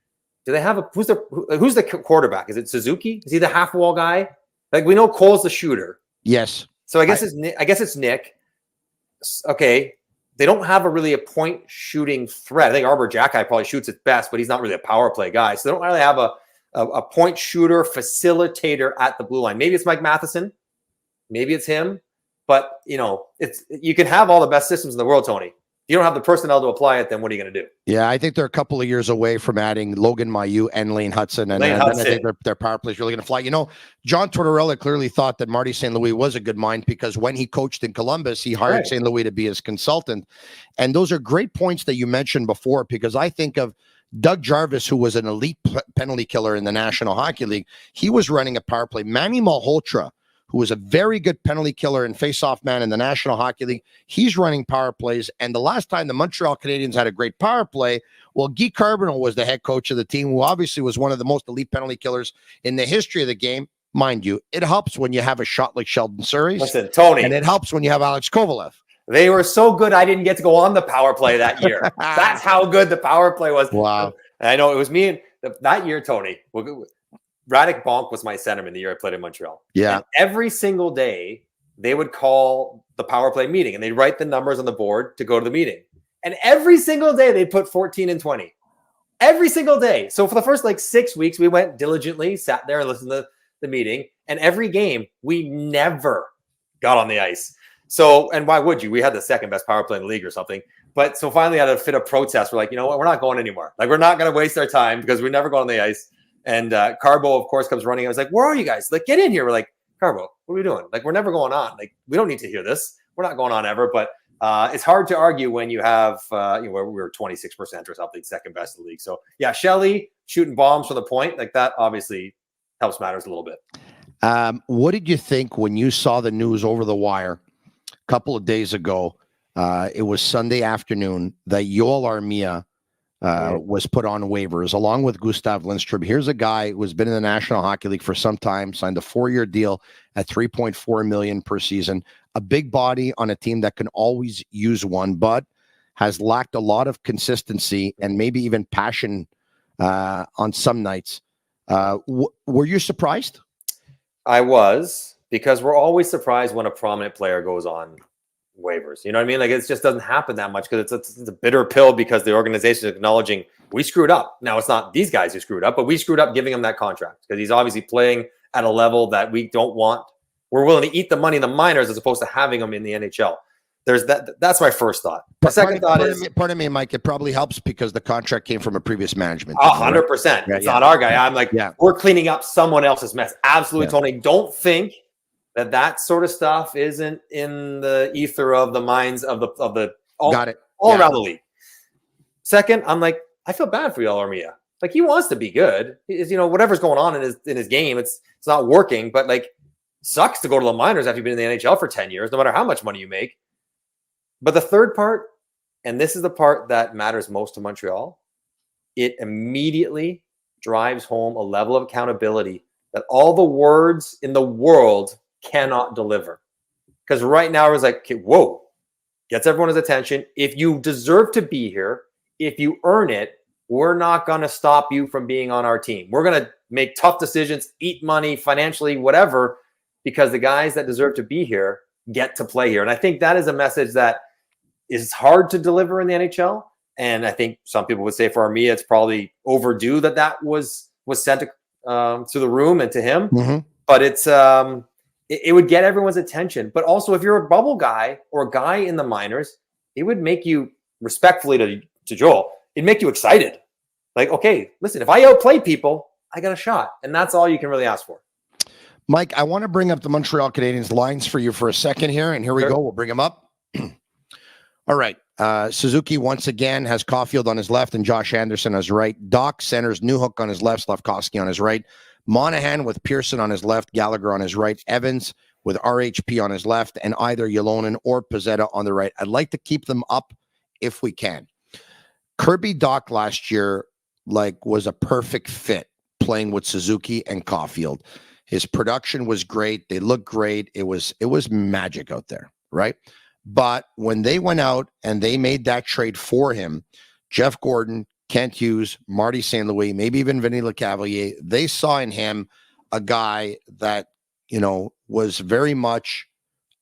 Do they have who's the quarterback? Is it Suzuki? Is he the half wall guy? Like, we know Cole's the shooter. Yes. So I guess it's Nick. Okay. They don't have a point shooting threat. I think Arbor Jacki probably shoots it best, but he's not really a power play guy. So they don't really have a point shooter facilitator at the blue line. Maybe it's Mike Matheson. Maybe it's him. But, you can have all the best systems in the world, Tony. If you don't have the personnel to apply it, then what are you going to do? Yeah, I think they're a couple of years away from adding Logan Mailloux and Lane Hudson. And then I think their power play is really going to fly. John Tortorella clearly thought that Marty St. Louis was a good mind, because when he coached in Columbus, he hired St. Louis to be his consultant. And those are great points that you mentioned before, because I think of Doug Jarvis, who was an elite penalty killer in the National Hockey League. He was running a power play. Manny Malhotra, who was a very good penalty killer and face-off man in the National Hockey League, he's running power plays. And the last time the Montreal Canadiens had a great power play, well, Guy Carbonneau was the head coach of the team, who obviously was one of the most elite penalty killers in the history of the game. Mind you, it helps when you have a shot like Sheldon Surrey's. Listen, Tony. And it helps when you have Alex Kovalev. They were so good, I didn't get to go on the power play that year. That's how good the power play was. Wow. And I know it was me and that year, Tony. Radek Bonk was my centerman the year I played in Montreal. Yeah. And every single day, they would call the power play meeting, and they'd write the numbers on the board to go to the meeting. And every single day, they'd put 14 and 20. Every single day. So for the first 6 weeks, we went diligently, sat there and listened to the meeting. And every game, we never got on the ice. So, and why would you? We had the second best power play in the league or something. But so finally, out of a fit of protest, we're like, you know what? We're not going anymore. We're not going to waste our time, because we never go on the ice. And Carbo, of course, comes running. I was like, where are you guys? Like, get in here. We're like, Carbo, what are we doing? We're never going on. We don't need to hear this. We're not going on ever. But it's hard to argue when you have, we were 26% or something, second best in the league. So yeah, Shelley shooting bombs from the point like that obviously helps matters a little bit. What did you think when you saw the news over the wire a couple of days ago? It was Sunday afternoon that Yoel Armia was put on waivers along with Gustav Lindstrom. Here's a guy who has been in the National Hockey League for some time, signed a 4-year deal at $3.4 million per season. A big body on a team that can always use one, but has lacked a lot of consistency and maybe even passion on some nights. Were you surprised? I was, because we're always surprised when a prominent player goes on waivers. You know what I mean? Like, it just doesn't happen that much because it's a bitter pill because the organization is acknowledging we screwed up. Now, it's not these guys who screwed up, but we screwed up giving him that contract because he's obviously playing at a level that we don't want. We're willing to eat the money in the minors as opposed to having him in the NHL. There's that. That's my first thought. My second thought is, pardon me, Mike, it probably helps because the contract came from a previous management. 100%. It's not our guy. I'm like, we're cleaning up someone else's mess. Absolutely, Tony. Don't think that sort of stuff isn't in the ether of the minds of the all around the league. Second, I'm like, I feel bad for Yoel Armia. Like, he wants to be good. Is whatever's going on in his game, it's not working. But like, sucks to go to the minors after you've been in the NHL for 10 years, no matter how much money you make. But the third part, and this is the part that matters most to Montreal, it immediately drives home a level of accountability that all the words in the world cannot deliver. Because right now it was like, okay, whoa, gets everyone's attention. If you deserve to be here, if you earn it, we're not going to stop you from being on our team. We're going to make tough decisions, eat money, financially, whatever, because the guys that deserve to be here get to play here. And I think that is a message that is hard to deliver in the NHL. And I think some people would say for Armia, it's probably overdue that was sent to the room and to him. Mm-hmm. But it's it would get everyone's attention. But also, if you're a bubble guy or a guy in the minors, it would make you, respectfully to Joel, it'd make you excited. Like, okay, listen, if I outplay people, I got a shot. And that's all you can really ask for. Mike, I want to bring up the Montreal Canadiens lines for you for a second here. And here we go. We'll bring them up. All right. Suzuki once again has Caulfield on his left and Josh Anderson on his right. Dach centers Newhook on his left, Slafkovsky on his right. Monahan with Pearson on his left, Gallagher on his right, Evans with RHP on his left, and either Ylonen or Pezzetta on the right. I'd like to keep them up if we can. Kirby Dach last year was a perfect fit playing with Suzuki and Caulfield. His production was great. They looked great. It was magic out there, right? But when they went out and they made that trade for him, Jeff Gordon, Kent Hughes, Marty St. Louis, maybe even Vinny Lecavalier, they saw in him a guy that, was very much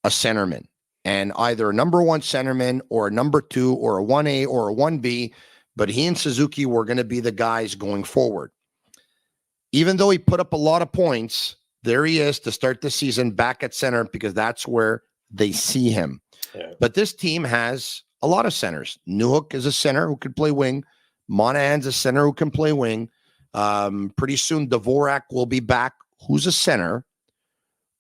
a centerman, and either a number one centerman or a number two or a 1A or a 1B, but he and Suzuki were going to be the guys going forward. Even though he put up a lot of points, there he is to start the season back at center because that's where they see him. Yeah. But this team has a lot of centers. Newhook is a center who could play wing. Monahan's a center who can play wing. Pretty soon, Dvorak will be back, who's a center.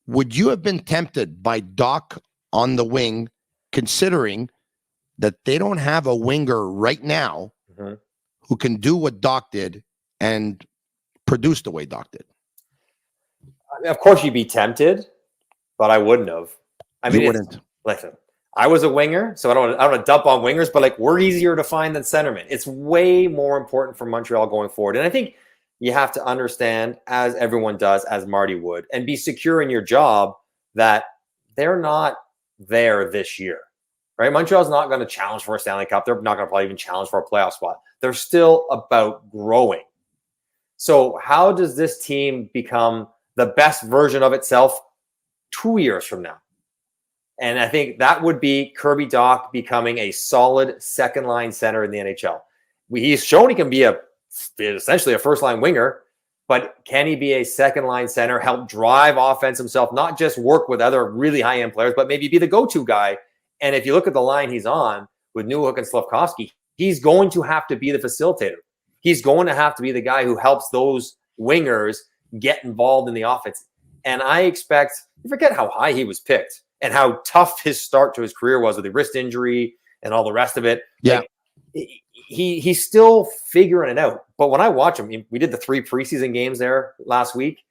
Would you have been tempted by Dach on the wing, considering that they don't have a winger right now who can do what Dach did and produce the way Dach did? Of course, you'd be tempted, but I wouldn't have. You wouldn't. Listen, I was a winger, so I don't want to dump on wingers, but we're easier to find than centermen. It's way more important for Montreal going forward. And I think you have to understand, as everyone does, as Marty would, and be secure in your job that they're not there this year, right? Montreal's not going to challenge for a Stanley Cup. They're not going to probably even challenge for a playoff spot. They're still about growing. So how does this team become the best version of itself 2 years from now? And I think that would be Kirby Dach becoming a solid second-line center in the NHL. He's shown he can be essentially a first-line winger, but can he be a second-line center, help drive offense himself, not just work with other really high-end players, but maybe be the go-to guy? And if you look at the line he's on with Newhook and Slafkovsky, he's going to have to be the facilitator. He's going to have to be the guy who helps those wingers get involved in the offense. And I expect, you forget how high he was picked. and how tough his start to his career was with the wrist injury and all the rest of it. Yeah. Like, he's still figuring it out. But when I watch him, we did the 3 preseason games there last week,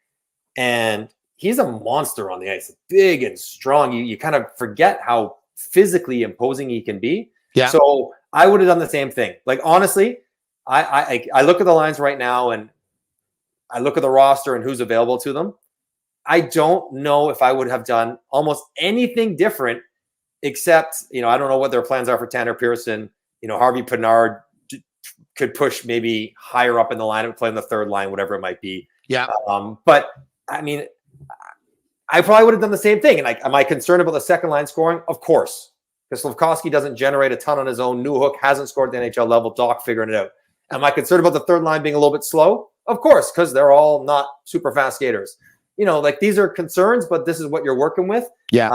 and he's a monster on the ice, big and strong. You kind of forget how physically imposing he can be. Yeah. So I would have done the same thing. Like, honestly, I look at the lines right now and I look at the roster and who's available to them. I don't know if I would have done almost anything different, except, I don't know what their plans are for Tanner Pearson. Harvey Pinard could push maybe higher up in the lineup, play on the third line, whatever it might be. Yeah. But I mean, I probably would have done the same thing. And like, am I concerned about the second line scoring? Of course. Because Slafkovsky doesn't generate a ton on his own. Newhook hasn't scored at the NHL level. Dach figuring it out. Am I concerned about the third line being a little bit slow? Of course, because they're all not super fast skaters. Like, these are concerns, but this is what you're working with. Yeah.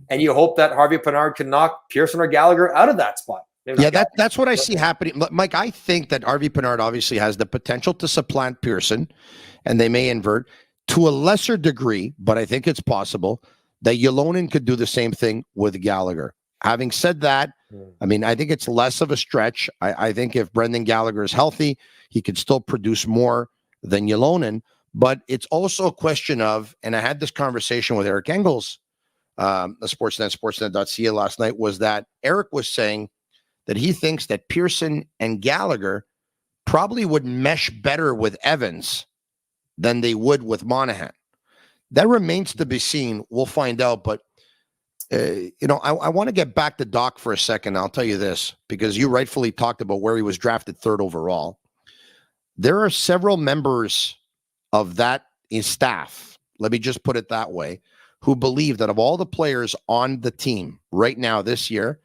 And you hope that Harvey Pinard can knock Pearson or Gallagher out of that spot. Yeah, that's what I see happening. Mike, I think that Harvey Pinard obviously has the potential to supplant Pearson, and they may invert to a lesser degree, but I think it's possible that Ylonen could do the same thing with Gallagher. Having said that, I mean, I think it's less of a stretch. I think if Brendan Gallagher is healthy, he could still produce more than Ylonen. But it's also a question of, and I had this conversation with Eric Engels, sportsnet.ca last night, was that Eric was saying that he thinks that Pearson and Gallagher probably would mesh better with Evans than they would with Monahan. That remains to be seen. We'll find out. But, I want to get back to Dach for a second. I'll tell you this, because you rightfully talked about where he was drafted 3rd overall. There are several members of that staff, let me just put it that way, who believe that of all the players on the team right now this year,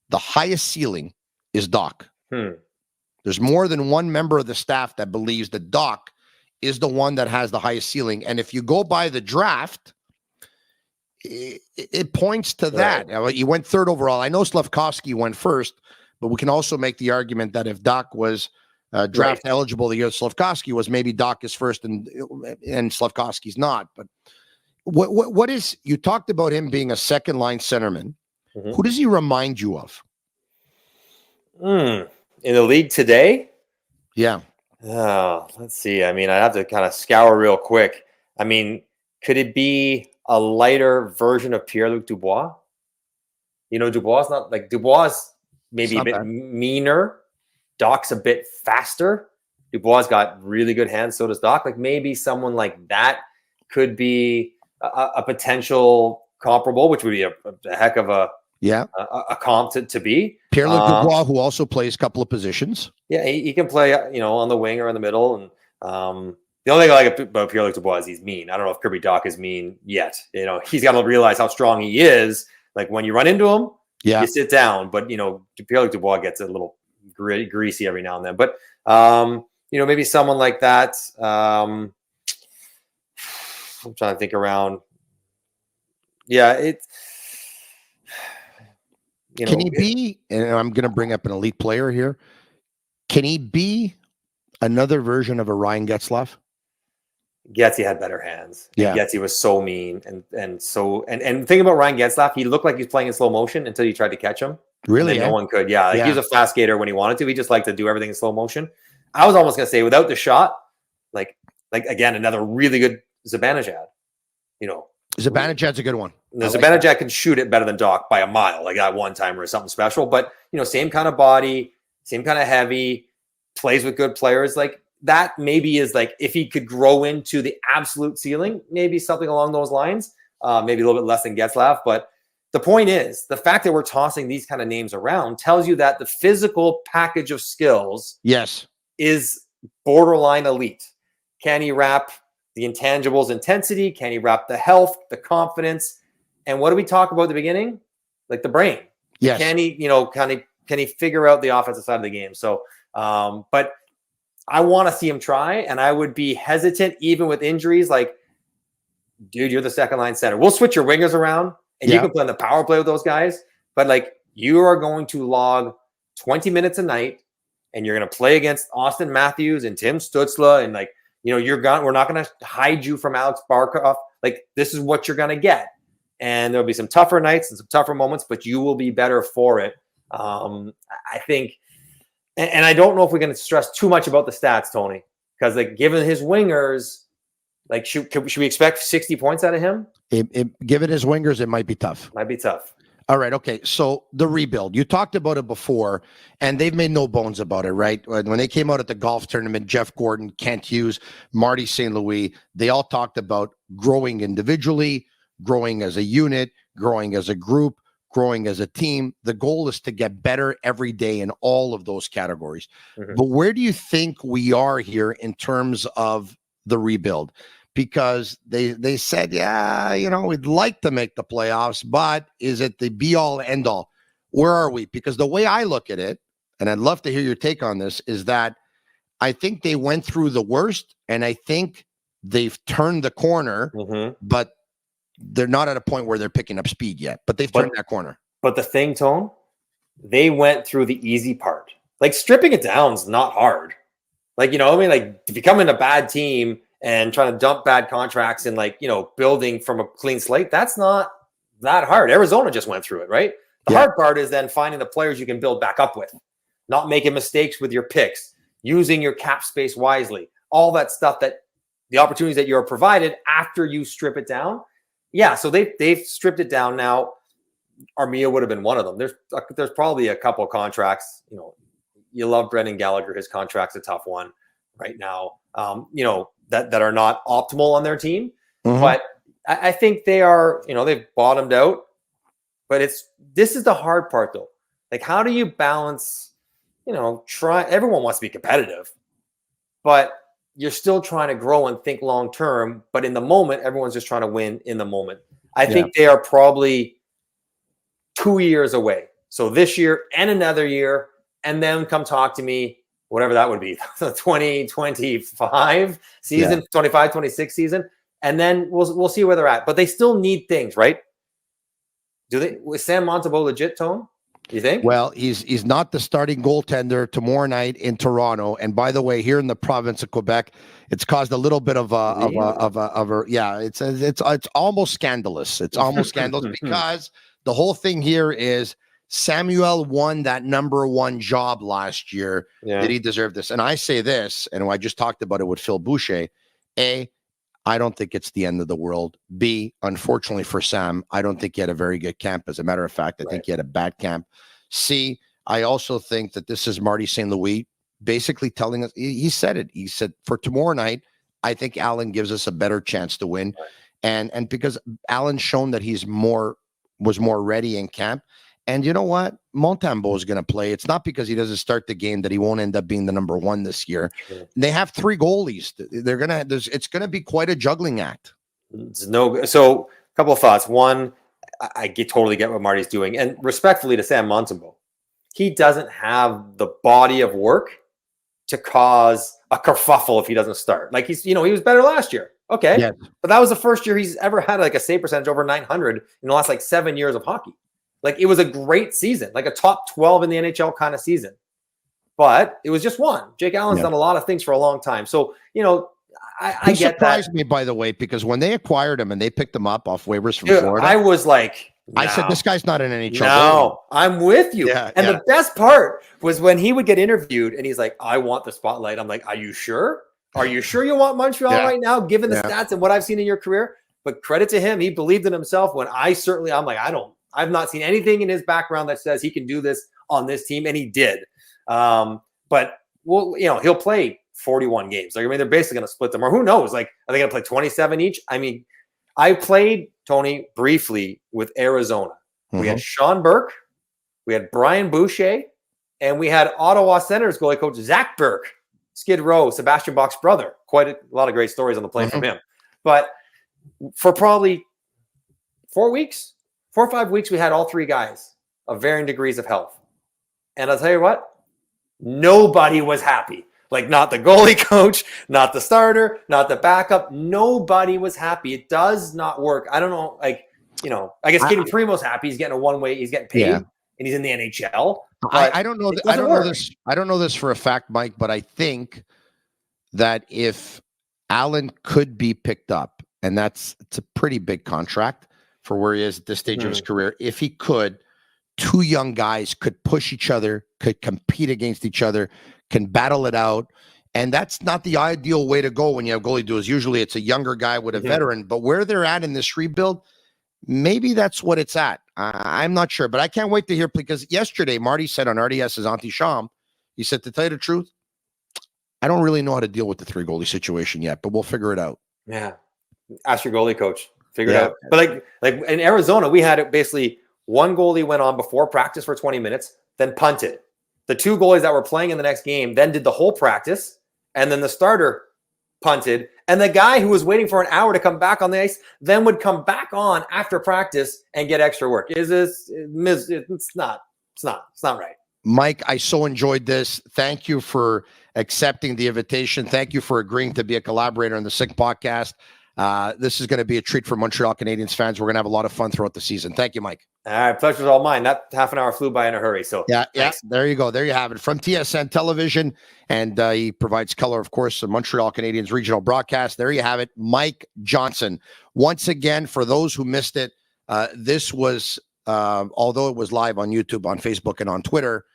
the highest ceiling is Dach. There's more than one member of the staff that believes that Dach is the one that has the highest ceiling. And if you go by the draft, it points to that. He went 3rd overall. I know Slafkovsky went 1st, but we can also make the argument that if Dach was draft eligible the year Slafkovsky was, maybe Dach is 1st and Slafkovsky's not. But what is, you talked about him being a second line centerman. Who does he remind you of? In the league today? Yeah. Let's see. I mean, I'd have to kind of scour real quick. I mean, could it be a lighter version of Pierre-Luc Dubois? Dubois is not like, Dubois is maybe a bit meaner. Dach's a bit faster. Dubois got really good hands. So does Dach. Like, maybe someone like that could be a potential comparable, which would be a heck of a comp to be. Pierre-Luc Dubois, who also plays a couple of positions. Yeah, he can play, on the wing or in the middle. And the only thing I like about Pierre-Luc Dubois is he's mean. I don't know if Kirby Dach is mean yet. He's got to realize how strong he is. Like, when you run into him, you sit down. But, Pierre-Luc Dubois gets a little greasy every now and then. But, maybe someone like that. I'm trying to think around. Yeah, can he be, and I'm going to bring up an elite player here, can he be another version of a Ryan Getzlaf? Getzey had better hands. Yeah. Getzey was so mean. And think about Ryan Getzlaf, he looked like he was playing in slow motion until you tried to catch him. Really? No one could. Yeah. He was a fast skater when he wanted to. He just liked to do everything in slow motion. I was almost going to say, without the shot, like again, another really good Zibanejad. Zibanejad's a good one. Zibanejad can shoot it better than Dach by a mile, like that one timer or something special. But, same kind of body, same kind of heavy, plays with good players. Like, that maybe is like, if he could grow into the absolute ceiling, maybe something along those lines, maybe a little bit less than Getzlaf. But the point is, the fact that we're tossing these kind of names around tells you that the physical package of skills is borderline elite. Can he wrap the intangibles, intensity? Can he wrap the health, the confidence? And what do we talk about at the beginning? Like, the brain. Yes. Can he, can he figure out the offensive side of the game? So, but I want to see him try, and I would be hesitant even with injuries. Like, dude, you're the second line center. We'll switch your wingers around, and you can play on the power play with those guys. But, like, you are going to log 20 minutes a night, and you're going to play against Austin Matthews and Tim Stützle, and, like, we're not going to hide you from Alex Barkov. Like, this is what you're going to get. and there'll be some tougher nights and some tougher moments, but you will be better for it. I think, and I don't know if we're going to stress too much about the stats, Tony, because like given his wingers, like should we expect 60 points out of him? Given his wingers, it might be tough. Might be tough. All right. Okay. So the rebuild, you talked about it before, and they've made no bones about it, right? When they came out at the golf tournament, Jeff Gordon, Kent Hughes, Marty St. Louis, they all talked about growing individually, growing as a unit, growing as a group, growing as a team. The goal is to get better every day in all of those categories. Mm-hmm. But where do you think we are here in terms of the rebuild? Because they said, yeah, we'd like to make the playoffs, but is it the be-all, end-all? Where are we? Because the way I look at it, and I'd love to hear your take on this, is that I think they went through the worst, and I think they've turned the corner, but they're not at a point where they're picking up speed yet. But they've turned that corner. But the thing, Tone, they went through the easy part. Like, stripping it down is not hard. Like, like becoming a bad team and trying to dump bad contracts and building from a clean slate, that's not that hard. Arizona just went through it, right? The hard part is then finding the players you can build back up with, not making mistakes with your picks, using your cap space wisely, all that stuff, that the opportunities that you're provided after you strip it down. Yeah, so they've stripped it down now. Armia would have been one of them. There's probably a couple of contracts. You love Brendan Gallagher. His contract's a tough one right now. That are not optimal on their team. But I think they are, they've bottomed out. But this is the hard part, though. Like, how do you balance, everyone wants to be competitive, but you're still trying to grow and think long term. But in the moment, everyone's just trying to win in the moment. I think they are probably 2 years away. So this year and another year, and then come talk to me, whatever that would be, the 2025 season, 25, 26 season. And then we'll see where they're at. But they still need things, right? Was Sam Montembeault legit, Tone? You think? Well, he's not the starting goaltender tomorrow night in Toronto. And by the way, here in the province of Quebec, it's caused a little bit of it's almost scandalous. It's almost scandalous because the whole thing here is Samuel won that number one job last year. Yeah. Did he deserve this? And I say this, and I just talked about it with Philippe Boucher. A, I don't think it's the end of the world. B, unfortunately for Sam, I don't think he had a very good camp. As a matter of fact, I think he had a bad camp. C, I also think that this is Marty St. Louis basically telling us, he said it. He said, for tomorrow night, I think Allen gives us a better chance to win. Right. And because Allen's shown that was more ready in camp. And you know what? Montembeault is going to play. It's not because he doesn't start the game that he won't end up being the number one this year. Sure. They have three goalies. It's going to be quite a juggling act. So a couple of thoughts. One, I totally get what Marty's doing. And respectfully to Sam Montembeault, he doesn't have the body of work to cause a kerfuffle if he doesn't start. Like he was better last year. Okay. Yes. But that was the first year he's ever had like a save percentage over 900 in the last 7 years of hockey. Like, it was a great season, like a top 12 in the NHL kind of season. But it was just one. Jake Allen's done a lot of things for a long time. So, I get that. Surprised me, by the way, because when they acquired him and they picked him up off waivers from Florida, I was like, no. I said, this guy's not an NHL. No, I'm with you. Yeah, and the best part was when he would get interviewed and he's like, I want the spotlight. I'm like, are you sure? Are you sure you want Montreal right now, given the stats and what I've seen in your carear? But credit to him. He believed in himself when I'm like, I've not seen anything in his background that says he can do this on this team, and he did. But he'll play 41 games. Like, they're basically going to split them, or who knows? Like, are they going to play 27 each? I played, Tony, briefly with Arizona. We had Sean Burke, we had Brian Boucher, and we had Ottawa Senators goalie coach Zach Burke, Skid Row, Sebastian Bach's brother. Quite a lot of great stories on the plane from him. But for probably 4 or 5 weeks, we had all three guys of varying degrees of health. And I'll tell you what, nobody was happy. Like, not the goalie coach, not the starter, not the backup. Nobody was happy. It does not work. I don't know. I guess Katie Primo's happy. He's getting a one-way. He's getting paid, and he's in the NHL. I don't know. I don't know this for a fact, Mike, but I think that if Allen could be picked up, and it's a pretty big contract for where he is at this stage of his career. If he could, two young guys could push each other, could compete against each other, can battle it out. And that's not the ideal way to go when you have goalie duels. Usually it's a younger guy with a veteran, but where they're at in this rebuild, maybe that's what it's at. I'm not sure, but I can't wait to hear, because yesterday Marty said on RDS's Anti-Sham, he said, to tell you the truth, I don't really know how to deal with the 3 goalie situation yet, but we'll figure it out. Yeah. Ask your goalie coach. Figure it out. But like in Arizona, we had it basically one goalie went on before practice for 20 minutes, then punted. The 2 goalies that were playing in the next game then did the whole practice, and then the starter punted. And the guy who was waiting for an hour to come back on the ice then would come back on after practice and get extra work. It's not right. Mike, I so enjoyed this. Thank you for accepting the invitation. Thank you for agreeing to be a collaborator on the Sick Podcast. This is going to be a treat for Montreal Canadiens fans. We're going to have a lot of fun throughout the season. Thank you, Mike. All right, pleasure's all mine. That half an hour flew by in a hurry. So yeah, there you go. There you have it from TSN Television, and he provides color, of course, the Montreal Canadiens regional broadcast. There you have it, Mike Johnson. Once again, for those who missed it, this was although it was live on YouTube, on Facebook, and on Twitter.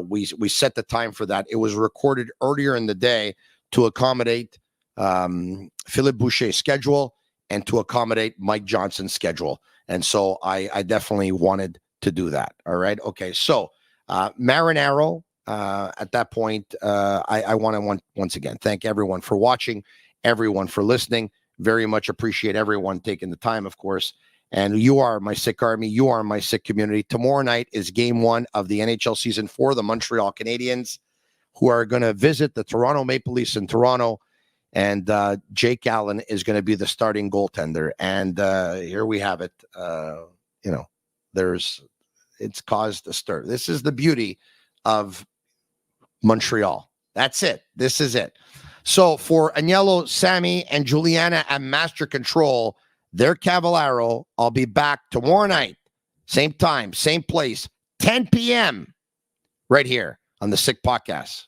We set the time for that. It was recorded earlier in the day to accommodate Philippe Boucher's schedule and to accommodate Mike Johnson's schedule. And so I definitely wanted to do that. All right. Okay. So Marinaro, at that point, I want to once again thank everyone for watching, everyone for listening. Very much appreciate everyone taking the time, of course. And you are my Sick Army. You are my Sick community. Tomorrow night is game 1 of the NHL season for the Montreal Canadiens, who are going to visit the Toronto Maple Leafs in Toronto. And Jaken Allen is going to be the starting goaltender. And here we have it. It's caused a stir. This is the beauty of Montreal. That's it. This is it. So for Agnello, Sammy, and Juliana at Master Control, they're Cavallaro. I'll be back tomorrow night. Same time, same place, 10 p.m. right here on the Sick Podcast.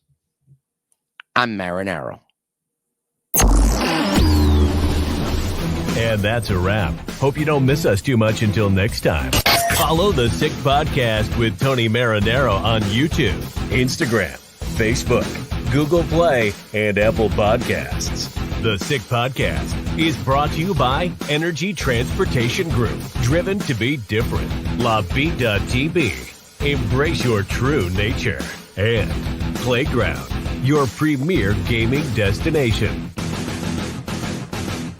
I'm Marinaro. And that's a wrap. Hope you don't miss us too much until next time. Follow the Sick Podcast with Tony Marinaro on YouTube, Instagram, Facebook, Google Play, and Apple Podcasts. The Sick Podcast is brought to you by Energy Transportation Group, driven to be different. LaVie.tv, embrace your true nature. And Playground, your premier gaming destination.